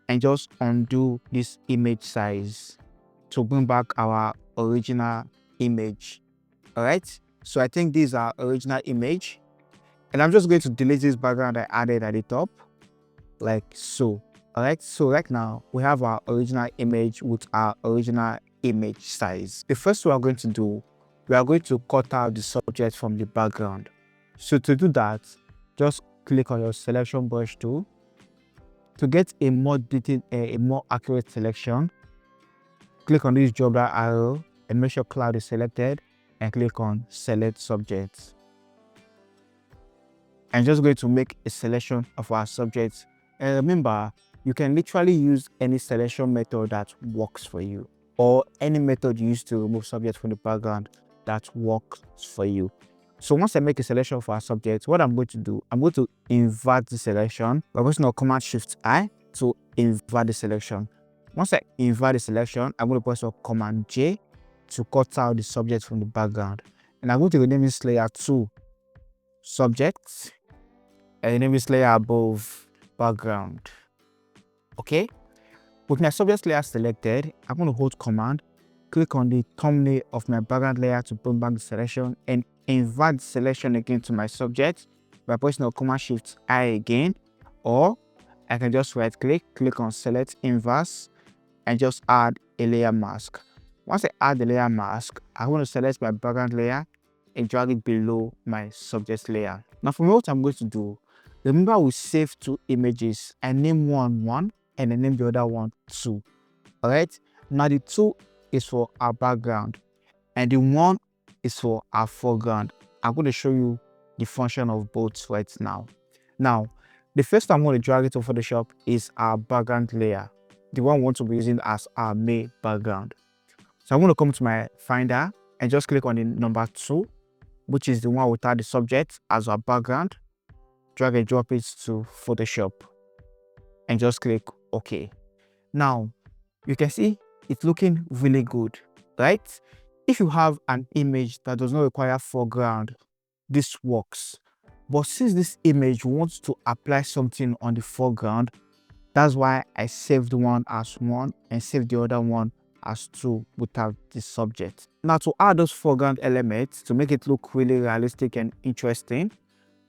and just undo this image size to bring back our original image. All right. So I think this is our original image. And I'm just going to delete this background I added at the top, like so. All right, so right now we have our original image with our original image size. The first thing we're going to do, we are going to cut out the subject from the background. So to do that, just click on your selection brush tool. To get a more detailed, a more accurate selection, click on this drop down arrow and make sure cloud is selected and click on select subjects. I'm just going to make a selection of our subjects. And remember, you can literally use any selection method that works for you, or any method used to remove subjects from the background that works for you. So once I make a selection for our subject, what I'm going to do, I'm going to invert the selection. We're going to Command Shift I to invert the selection. Once I invert the selection, I'm going to press Command J to cut out the subject from the background. And I'm going to rename this layer to subject and rename this layer above background. Okay, with my subject layer selected, I'm going to hold Command, click on the thumbnail of my background layer to bring back the selection and invert the selection again to my subject by pressing Command Shift I again, or I can just right click on select inverse and just add a layer mask. Once I add the layer mask, I want to select my background layer and drag it below my subject layer. Now for me, what I'm going to do, remember we saved 2 images. I name one 1 and I name the other one 2. All right, now the 2 is for our background and the 1 is for our foreground. I'm going to show you the function of both right now. Now, the first time I'm going to drag it to Photoshop is our background layer, the one we want to be using as our main background. So I'm going to come to my Finder and just click on the number 2, which is the one without the subject as our background. Drag and drop it to Photoshop and just click OK. Now, you can see it's looking really good, right? If you have an image that does not require foreground, this works. But since this image wants to apply something on the foreground, that's why I saved one as 1 and saved the other one as 2 without the subject. Now to add those foreground elements to make it look really realistic and interesting,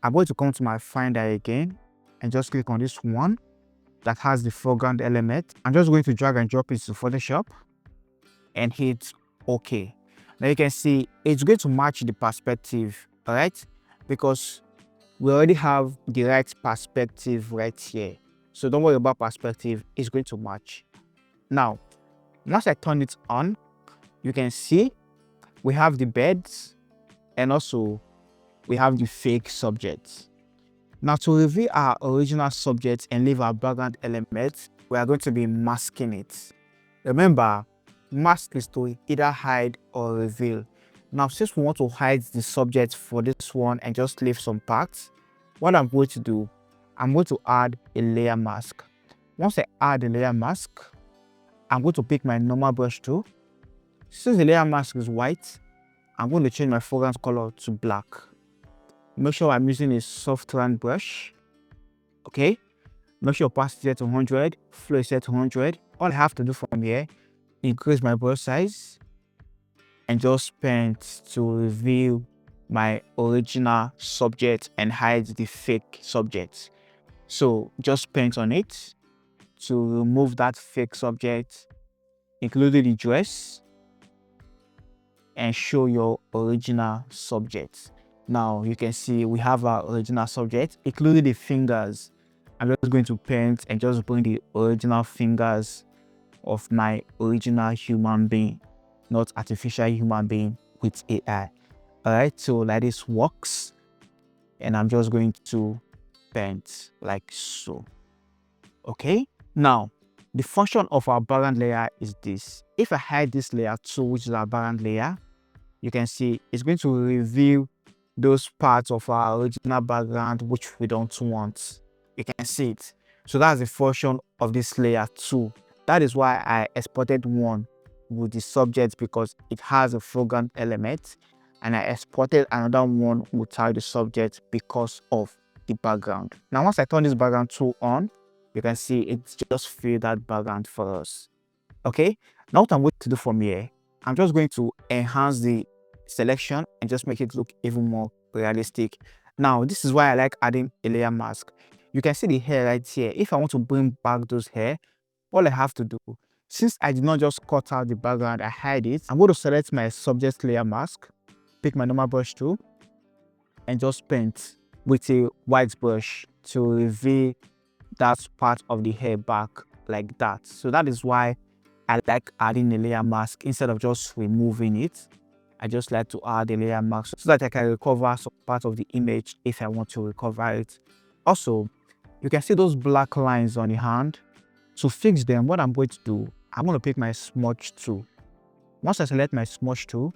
I'm going to come to my Finder again and just click on this one that has the foreground element. I'm just going to drag and drop it to Photoshop and hit OK. Now you can see it's going to match the perspective, all right? Because we already have the right perspective right here. So don't worry about perspective, it's going to match. Now, once I turn it on, you can see we have the beds and also we have the fake subjects. Now, to reveal our original subject and leave our background elements, we are going to be masking it. Remember, mask is to either hide or reveal. Now, since we want to hide the subject for this one and just leave some parts, what I'm going to do, I'm going to add a layer mask. Once I add a layer mask, I'm going to pick my normal brush tool. Since the layer mask is white, I'm going to change my foreground color to black. Make sure I'm using a soft round brush. Okay, make sure opacity set to 100, flow is set to 100. All I have to do from here, increase my brush size and just paint to reveal my original subject and hide the fake subject. So just paint on it to remove that fake subject, including the dress, and show your original subject. Now you can see we have our original subject, including the fingers. I'm just going to paint and just bring the original fingers of my original human being, not artificial human being with AI. All right, so like this works, and I'm just going to paint like so. Okay, now the function of our background layer is this. If I hide this layer 2, which is our background layer, you can see it's going to reveal those parts of our original background which we don't want. You can see it. So that's the function of this layer 2. That is why I exported one with the subject, because it has a foreground element, and I exported another one without the subject because of the background. Now once I turn this background tool on, you can see it's just filled that background for us. Okay, now what I'm going to do from here, I'm just going to enhance the selection and just make it look even more realistic. Now this is why I like adding a layer mask. You can see the hair right here. If I want to bring back those hair, all I have to do, since I did not just cut out the background, I hide it, I'm going to select my subject layer mask, pick my normal brush tool, and just paint with a white brush to reveal that part of the hair back like that. So that is why I like adding a layer mask instead of just removing it. I just like to add a layer mask so that I can recover some part of the image if I want to recover it. Also, you can see those black lines on the hand. To fix them, what I'm going to do, I'm going to pick my smudge tool. Once I select my smudge tool,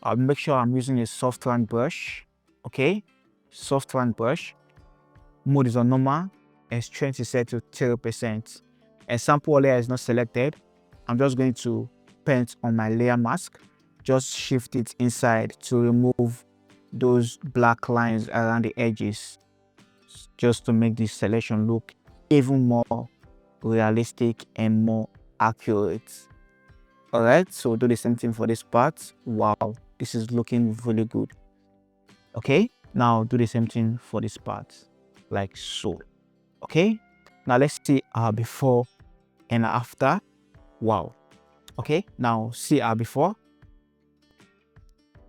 I'll make sure I'm using a soft round brush. Okay, soft round brush. Mode is on normal and strength is set to 0%. And sample layer is not selected. I'm just going to paint on my layer mask. Just shift it inside to remove those black lines around the edges, just to make this selection look even more realistic and more accurate. All right, so do the same thing for this part. Wow, this is looking really good. Okay, now do the same thing for this part, like so. Okay, now let's see our before and after. Wow. Okay, now see our before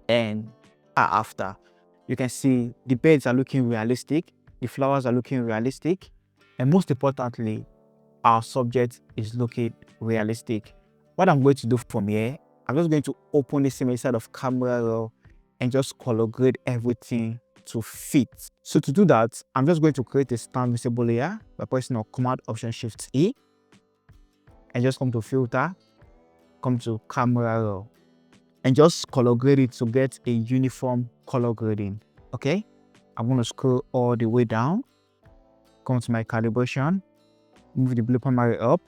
and our after. You can see the birds are looking realistic, the flowers are looking realistic, and most importantly, our subject is looking realistic. What I'm going to do from here, I'm just going to open this image side of camera raw and just color grade everything to fit. So to do that, I'm just going to create a stand visible layer by pressing on Command Option Shift E, and just come to filter, come to camera raw, and just color grade it to get a uniform color grading. Okay, I'm going to scroll all the way down, come to my calibration, move the blue primary up,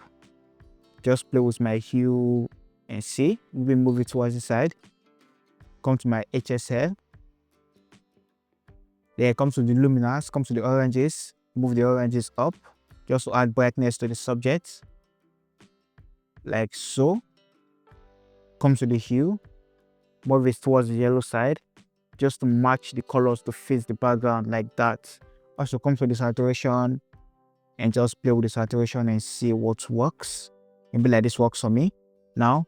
just play with my hue and see, maybe move it towards the side, come to my HSL, then come to the luminance, come to the oranges, move the oranges up, just to add brightness to the subject, like so. Come to the hue, move it towards the yellow side, just to match the colors to fit the background like that. Also come to the saturation and just play with the saturation and see what works. Maybe like this works for me. Now,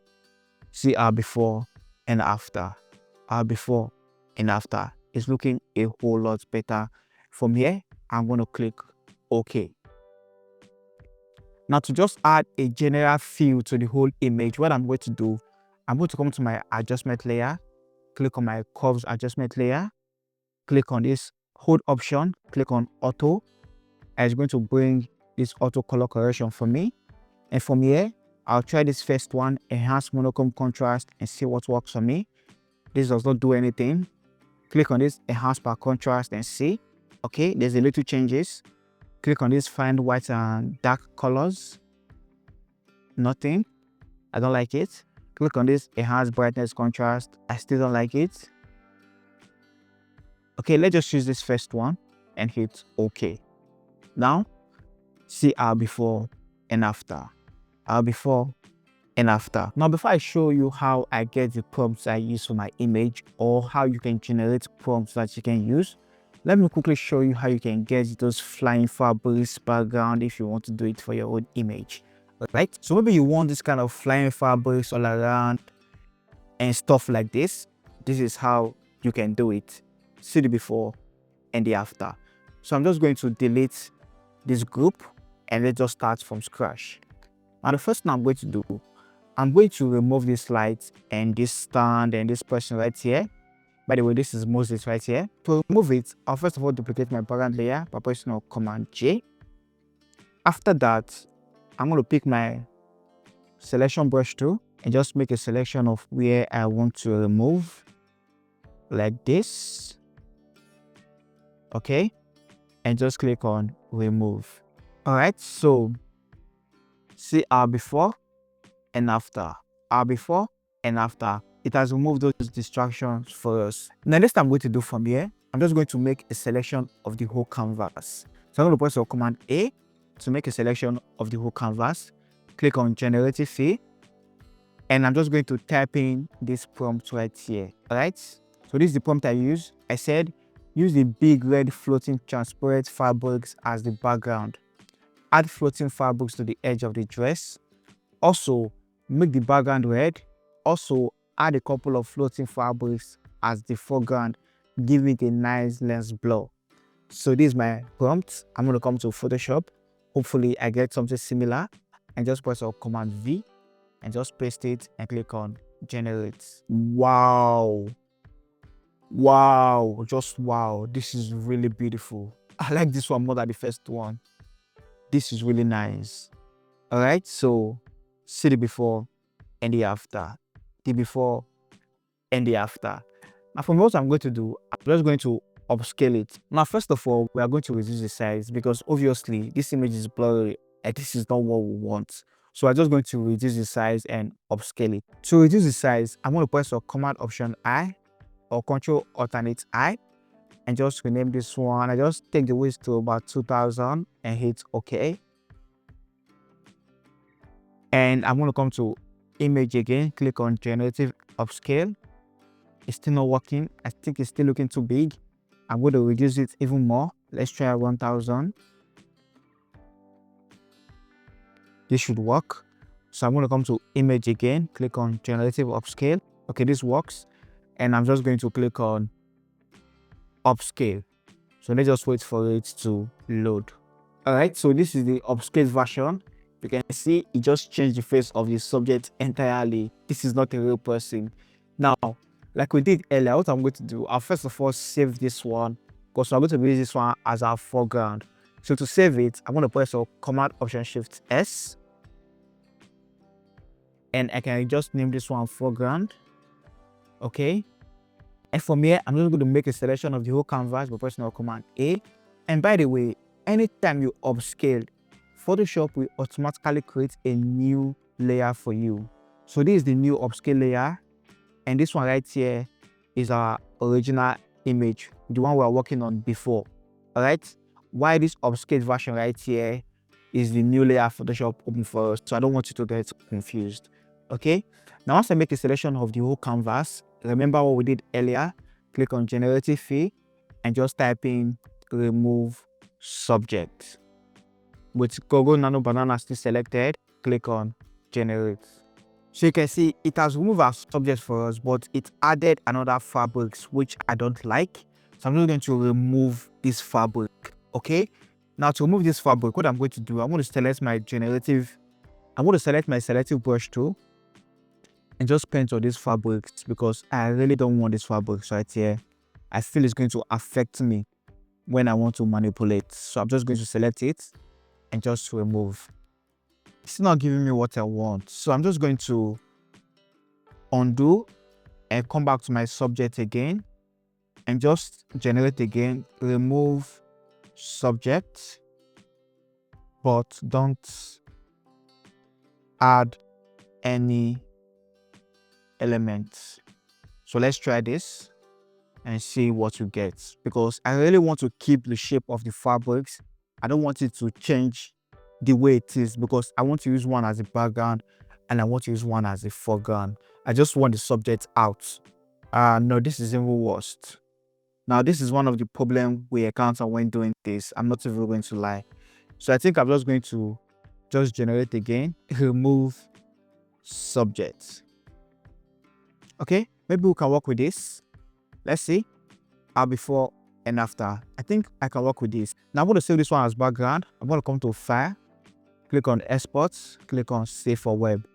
see our before and after. Our before and after is looking a whole lot better. From here, I'm going to click OK. Now to just add a general feel to the whole image, what I'm going to do, I'm going to come to my adjustment layer, click on my curves adjustment layer, click on this hold option, click on auto, and it's going to bring this auto color correction for me. And from here, I'll try this first one, enhance monochrome contrast, and see what works for me. This does not do anything. Click on this enhance by contrast and see. Okay, there's a little changes. Click on this find white and dark colors. Nothing. I don't like it. Click on this enhance brightness contrast. I still don't like it. Okay, let's just choose this first one and hit OK. Now, see our before and after. Our before and after. Now, before I show you how I get the prompts I use for my image or how you can generate prompts that you can use, let me quickly show you how you can get those flying fabrics background if you want to do it for your own image. Right? So maybe you want this kind of flying fabrics all around and stuff like this. This is how you can do it. See the before and the after. So I'm just going to delete this group and let's just start from scratch. Now the first thing I'm going to do, I'm going to remove this light and this stand and this person right here. By the way, this is Moses right here. To remove it, I'll first of all duplicate my background layer by pressing Command J. After that, I'm going to pick my selection brush tool and just make a selection of where I want to remove, like this. Okay, and just click on remove. All right, so see our before and after. Our before and after. It has removed those distractions for us. Now, next I'm going to do from here, I'm just going to make a selection of the whole canvas. So I'm going to press Command A to make a selection of the whole canvas. Click on Generative Fill, and I'm just going to type in this prompt right here. All right, so this is the prompt I use. I said, use the big red floating transparent fabrics as the background. Add floating fabrics to the edge of the dress. Also, make the background red. Also, add a couple of floating fabrics as the foreground, give it a nice lens blur. So this is my prompt. I'm going to come to Photoshop. Hopefully, I get something similar and just press Command V and just paste it and click on Generate. Wow. Wow, just wow. This is really beautiful. I like this one more than the first one. This is really nice. All right, so see the before and the after. The before and the after. Now, from what I'm going to do, I'm just going to upscale it. Now, first of all, we are going to reduce the size because obviously this image is blurry and this is not what we want. So I'm just going to reduce the size and upscale it. To reduce the size, I'm going to press Command Option I or Control Alternate I and just rename this one. I just take the width to about 2000 and hit OK. And I'm going to come to Image again, click on Generative Upscale. It's still not working. I think it's still looking too big. I'm going to reduce it even more. Let's try 1000. This should work. So I'm going to come to Image again, click on Generative Upscale. Okay, this works. And I'm just going to click on Upscale. So let's just wait for it to load. All right, so this is the upscaled version. You can see it just changed the face of the subject entirely. This is not a real person. Now, like we did earlier, what I'm going to do, I'll first of all save this one because I'm going to use this one as our foreground. So to save it, I'm going to press Command Option Shift S. And I can just name this one foreground. Okay. And from here, I'm just going to make a selection of the whole canvas by pressing Command A. And by the way, anytime you upscale, Photoshop will automatically create a new layer for you. So this is the new upscale layer. And this one right here is our original image, the one we are working on before. All right. Why this upscaled version right here is the new layer Photoshop open for us. So I don't want you to get confused. Okay. Now, once I make a selection of the whole canvas, remember what we did earlier, click on Generative Fill and just type in Remove Subject. With Google Nano Banana still selected, click on Generate. So you can see it has removed our subject for us, but it added another fabrics which I don't like. So I'm just going to remove this fabric. Okay. Now to remove this fabric, what I'm going to do, I'm going to select my selective brush tool and just paint on these fabrics because I really don't want this fabric right here. I feel it's going to affect me when I want to manipulate. So I'm just going to select it and just remove. It's not giving me what I want. So I'm just going to undo and come back to my subject again and just generate again, remove subject, but don't add any elements. So let's try this and see what you get, because I really want to keep the shape of the fabrics. I don't want it to change the way it is because I want to use one as a background and I want to use one as a foreground. I just want the subject out. No, this is even worse. Now, this is one of the problems we encounter when doing this. I'm not even going to lie. So I think I'm just going to just generate again, remove subject. Okay, maybe we can work with this. Let's see our before and after. I think I can work with this. Now I'm going to save this one as background. I'm going to come to File, click on Export, click on Save for Web.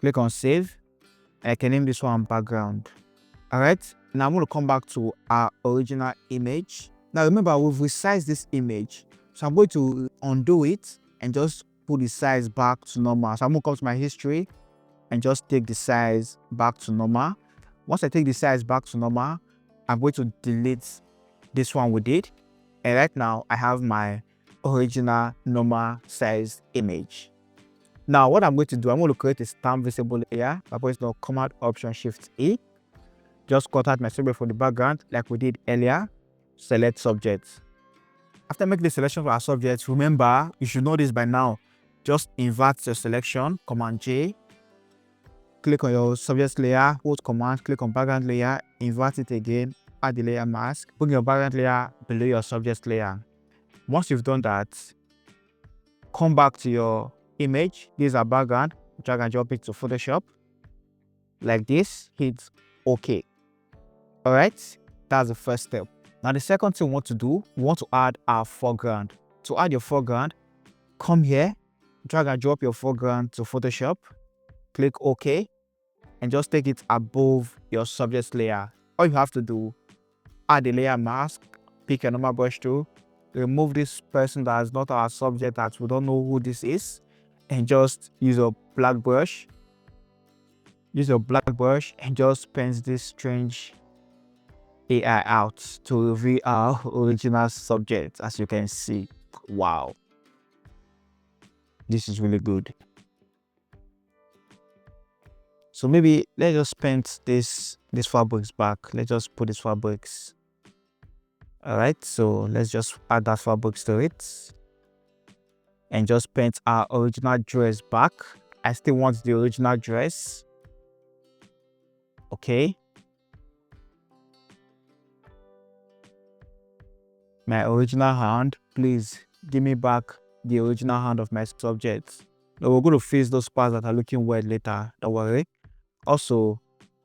Click on Save, and I can name this one background. All right, now I'm going to come back to our original image. Now remember, we've resized this image. So I'm going to undo it and just put the size back to normal. So I'm going to come to my history and just take the size back to normal. Once I take the size back to normal, I'm going to delete this one we did. And right now I have my original normal size image. Now what I'm going to do, I'm going to create a stamp visible layer by pressing the Command Option Shift E. Just cut out my subject from the background like we did earlier. Select subject. After making the selection for our subject, remember, you should know this by now. Just invert your selection, Command J. Click on your subject layer, hold Command, click on background layer, invert it again, add the layer mask, bring your background layer below your subject layer. Once you've done that, come back to your image. This is our background. Drag and drop it to Photoshop. Like this, hit OK. Alright, that's the first step. Now the second thing we want to do, we want to add our foreground. To add your foreground, come here, drag and drop your foreground to Photoshop, click OK, and just take it above your subject layer. All you have to do, add a layer mask, pick a normal brush tool, remove this person that is not our subject, that we don't know who this is, and just use a black brush. Use your black brush and just paint this strange AI out to reveal our original subject. As you can see, wow, this is really good. So maybe let's just paint these fabrics back. Let's just put these fabrics. All right, so let's just add that fabrics to it and just paint our original dress back. I still want the original dress. Okay, my original hand, please give me back the original hand of my subject. Now we're going to fix those parts that are looking weird later, don't worry. Also,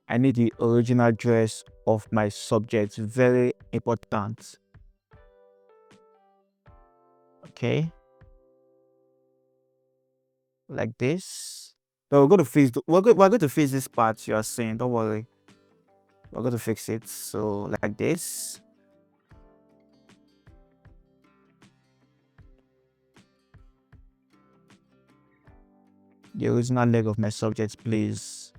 I need the original dress of my subject, very important. Okay, like this. So we're going to fix this part you are seeing, don't worry. We're going to fix it. So like this. The original leg of my subject, please.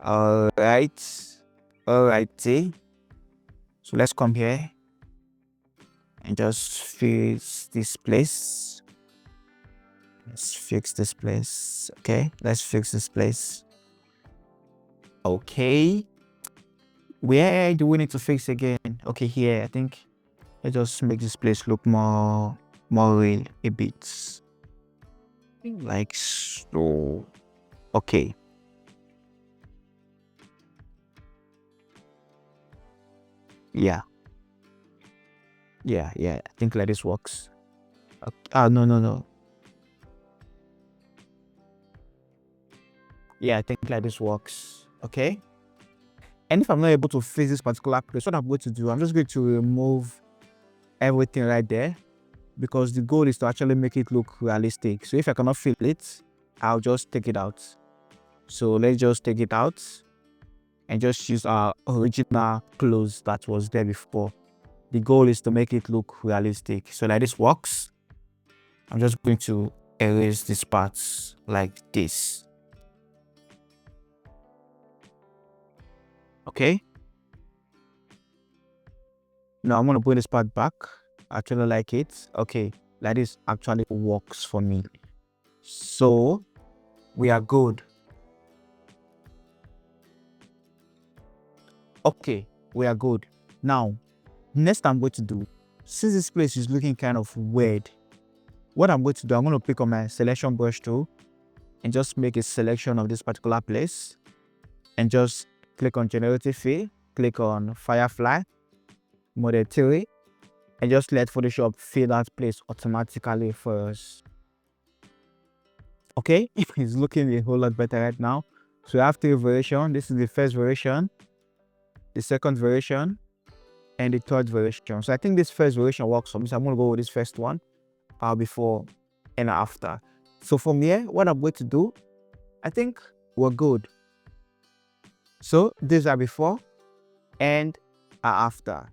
Alrighty. So let's come here and just fix this place. Let's fix this place. Okay, let's fix this place. Okay, where do we need to fix again? Okay, here. I think let's just make this place look more real a bit, like so. Okay, yeah, I think like this works. Okay. No. Yeah, I think like this works. Okay, and if I'm not able to fix this particular place, what I'm going to do, I'm just going to remove everything right there, because the goal is to actually make it look realistic. So if I cannot feel it, I'll just take it out. So let's just take it out and just use our original clothes that was there before. The goal is to make it look realistic. So like this works. I'm just going to erase these parts like this. Okay. Now I'm going to put this part back. I actually like it. Okay. Like this actually works for me. So we are good. Okay, we are good. Now, next I'm going to do, since this place is looking kind of weird, what I'm going to do, I'm going to pick up my selection brush tool and just make a selection of this particular place and just click on generative fill, click on Firefly, model 3, and just let Photoshop fill that place automatically for us. Okay, it's looking a whole lot better right now. So I have 3 variations. This is the first variation, the second variation, and the third variation. So I think this first variation works for me. So I'm going to go with this first one, before and after. So from here, what I'm going to do, I think we're good. So these are before and after.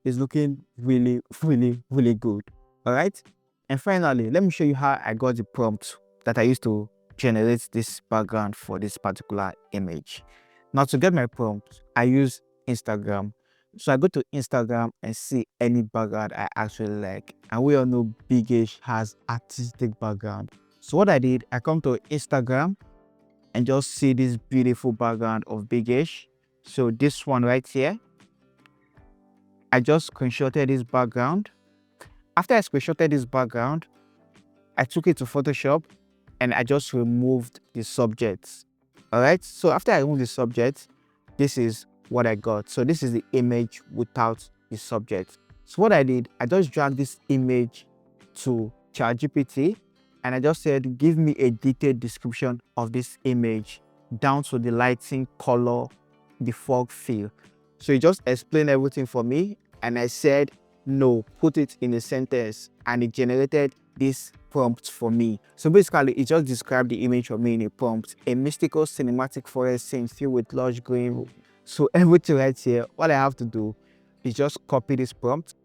It's looking really, really, really good. All right. And finally, let me show you how I got the prompt that I used to generate this background for this particular image. Now to get my prompt, I use Instagram. So I go to Instagram and see any background I actually like. And we all know Big H has artistic background. So what I did, I come to Instagram and just see this beautiful background of Big H. So this one right here, I just screenshotted this background. After I screenshotted this background, I took it to Photoshop and I just removed the subjects. All right. So after I removed the subject, this is what I got. So this is the image without the subject. So what I did, I just dragged this image to ChatGPT and I just said, give me a detailed description of this image down to the lighting, color, the fog feel. So it just explained everything for me. And I said, no, put it in a sentence. And it generated this prompt for me. So basically, it just described the image for me in a prompt. A mystical cinematic forest scene filled with lush green. So everything right here, all I have to do is just copy this prompt.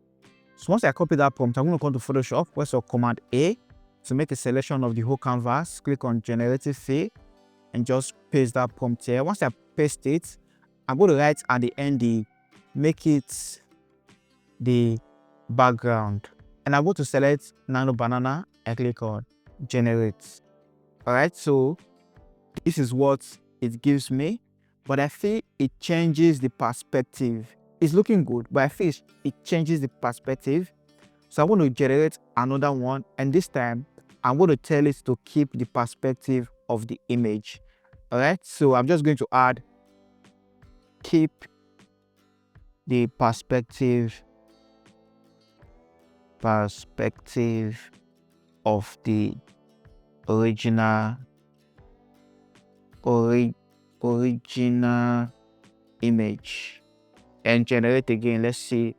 So once I copy that prompt, I'm going to come to Photoshop, press Command A to make a selection of the whole canvas. Click on Generative Fill and just paste that prompt here. Once I paste it, I'm going to write at the end make it the background. And I'm going to select Nano Banana and click on Generate. All right, so this is what it gives me, but I feel it changes the perspective. It's looking good, but I feel it changes the perspective. So I want to generate another one, and this time I'm going to tell it to keep the perspective of the image. All right, so I'm just going to add keep the perspective of the original image and generate again. Let's see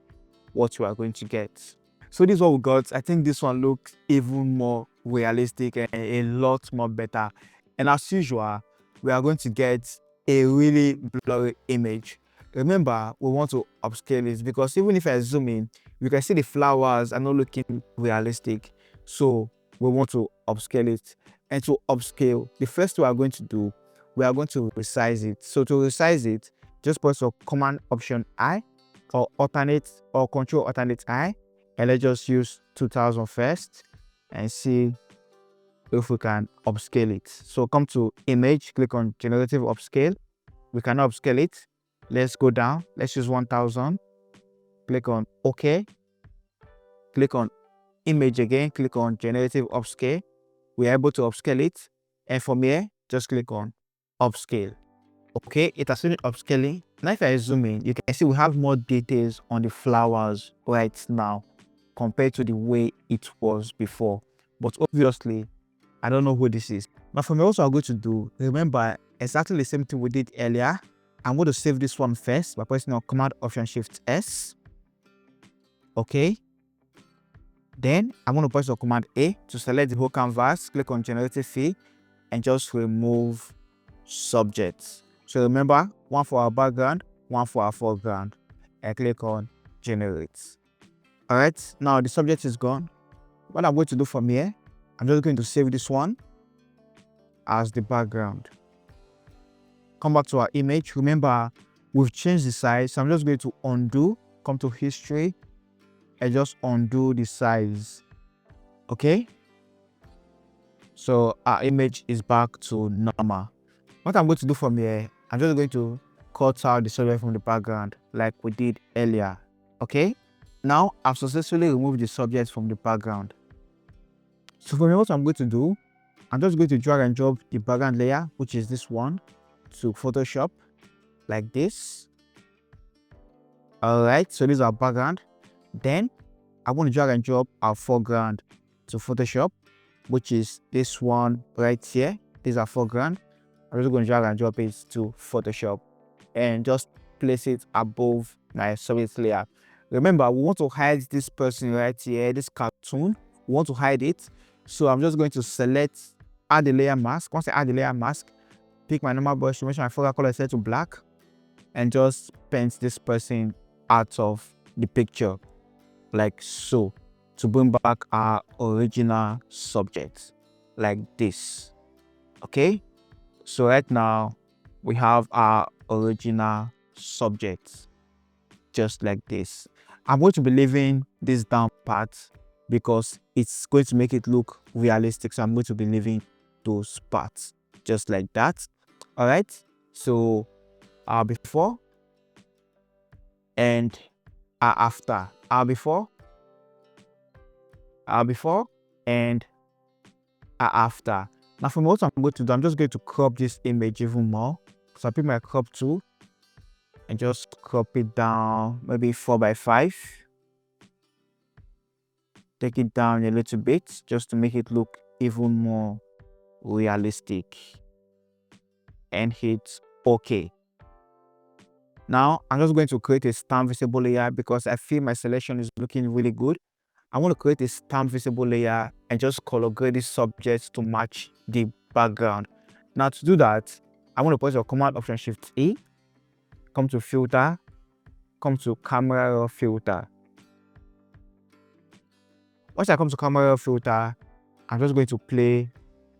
what we are going to get. So this is what we got. I think this one looks even more realistic and a lot more better. And as usual, we are going to get a really blurry image. Remember, we want to upscale it because even if I zoom in, you can see the flowers are not looking realistic. So we want to upscale it. And to upscale, the first thing we are going to do, we are going to resize it. So to resize it, just press Command Option I or Control Alternate I. And let's just use 2000 first and see if we can upscale it. So come to Image, click on Generative Upscale. We can upscale it. Let's go down. Let's use 1000. Click on OK. Click on Image again. Click on Generative Upscale. We are able to upscale it. And from here, just click on Upscale. Okay, it has finished upscaling. Now if I zoom in, you can see we have more details on the flowers right now compared to the way it was before. But obviously, I don't know who this is. But for me, also I'm going to do, remember exactly the same thing we did earlier. I'm going to save this one first by pressing on Command Option Shift S. Okay. Then I'm going to press the Command A to select the whole canvas, click on Generative Fill, and just remove subjects. So remember, one for our background, one for our foreground. And click on Generate. Alright, now the subject is gone. What I'm going to do from here, I'm just going to save this one as the background. Come back to our image. Remember, we've changed the size, so I'm just going to undo, come to History, and just undo the size. Okay, so our image is back to normal. What I'm going to do from here, I'm just going to cut out the subject from the background like we did earlier. Okay, now I've successfully removed the subject from the background. So for me, what I'm going to do, I'm just going to drag and drop the background layer, which is this one, to Photoshop like this. Alright, so this is our background. Then I want to drag and drop our foreground to Photoshop, which is this one right here. This is our foreground. I'm just going to drag and drop it to Photoshop and just place it above my subject layer. Remember, we want to hide this person right here, this cartoon. We want to hide it. So I'm just going to select, add the layer mask. Once I add the layer mask, pick my normal brush to make sure my foreground color is set to black, and just paint this person out of the picture like so, to bring back our original subject like this. Okay, so right now we have our original subject just like this. I'm going to be leaving this down part because it's going to make it look realistic, so I'm going to be leaving those parts just like that. All right, so our before and our after. Our before and our after. Now from what I'm going to do, I'm just going to crop this image even more. So I pick my crop tool and just crop it down maybe 4x5. Take it down a little bit just to make it look even more realistic, and hit OK. Now I'm just going to create a stamp visible layer because I feel my selection is looking really good. I want to create a stamp visible layer and just color grade this subject to match the background. Now to do that, I want to press your Command Option Shift E, come to Filter, come to Camera Raw Filter. Once I come to Camera Raw Filter, I'm just going to play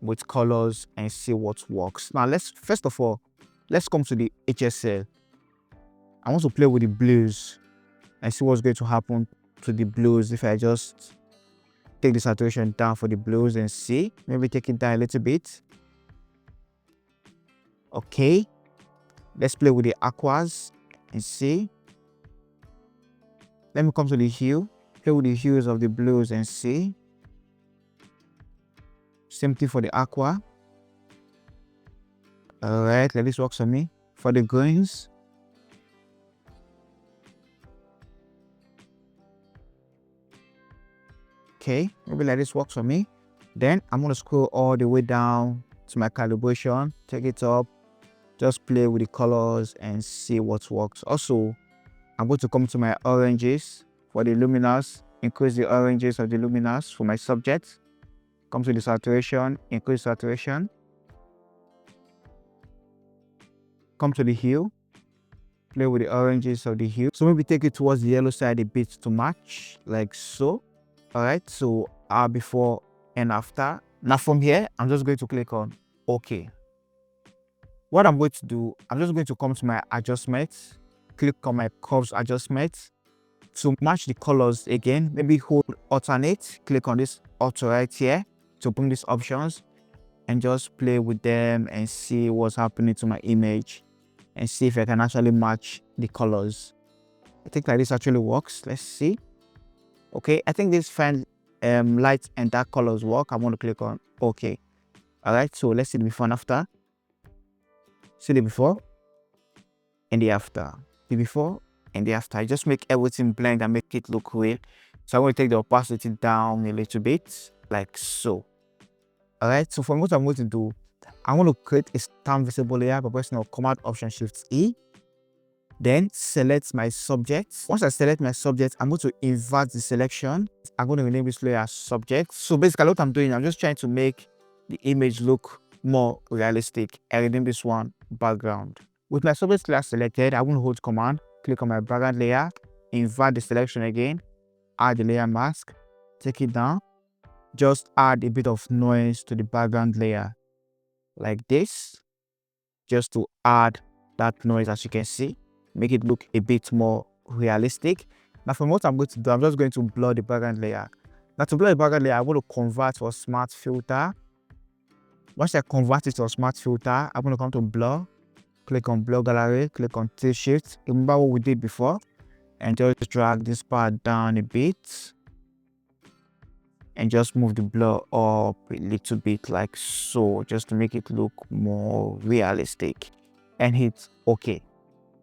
with colors and see what works. Now first of all, let's come to the HSL. I want to play with the blues and see what's going to happen to the blues if I just take the saturation down for the blues and see. Maybe take it down a little bit. Okay, let's play with the aquas and see. Let me come to the hue, play with the hues of the blues and see. Same thing for the aqua. All right, let this work for me. For the greens, okay, maybe like this works for me. Then I'm going to scroll all the way down to my calibration, take it up, just play with the colors and see what works. Also, I'm going to come to my oranges for the luminous, increase the oranges of the luminous for my subject. Come to the saturation, increase saturation. Come to the hue, play with the oranges of the hue. So maybe take it towards the yellow side a bit to match, like so. All right, so our before and after. Now from here, I'm just going to click on OK. What I'm going to do, I'm just going to come to my adjustments, click on my curves adjustments to match the colors again. Maybe hold alternate, click on this auto right here to bring these options and just play with them and see what's happening to my image and see if I can actually match the colors. I think like this actually works. Let's see. Okay, I think this fine light and dark colors work. I want to click on OK. All right, so let's see the before and after. See the before and the after. The before and the after. I just make everything blend and make it look real. So I'm going to take the opacity down a little bit, like so. All right, so for what I'm going to do, I want to create a stamp visible layer by pressing Command Option Shift E. Then select my subject. Once I select my subject, I'm going to invert the selection. I'm going to rename this layer as subject. So basically what I'm doing, I'm just trying to make the image look more realistic. I rename this one background. With my subject layer selected, I'm going to hold Command, click on my background layer, invert the selection again, add the layer mask, take it down, just add a bit of noise to the background layer like this, just to add that noise. As you can see, make it look a bit more realistic. Now from what I'm going to do, I'm just going to blur the background layer. Now to blur the background layer, I'm going to convert to a smart filter. Once I convert it to a smart filter, I'm going to come to blur, click on blur gallery, click on tilt shift. Remember what we did before, and just drag this part down a bit and just move the blur up a little bit like so, just to make it look more realistic, and hit OK.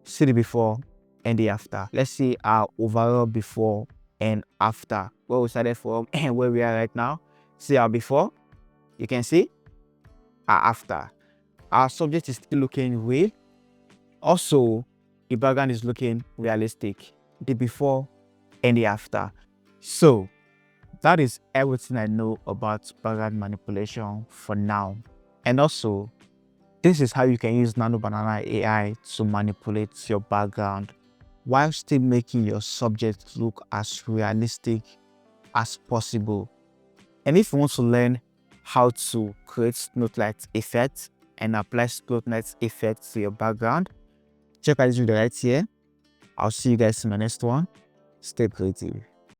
See the before and the after. Let's see our overall before and after, where we started from and where we are right now. See our before, you can see our after. Our subject is still looking real. Also, the background is looking realistic, the before and the after. So that is everything I know about background manipulation for now. And also, this is how you can use Nano Banana AI to manipulate your background while still making your subject look as realistic as possible. And if you want to learn how to create snowflake effects and apply snowflake effects to your background, check out this video right here. I'll see you guys in the next one. Stay creative.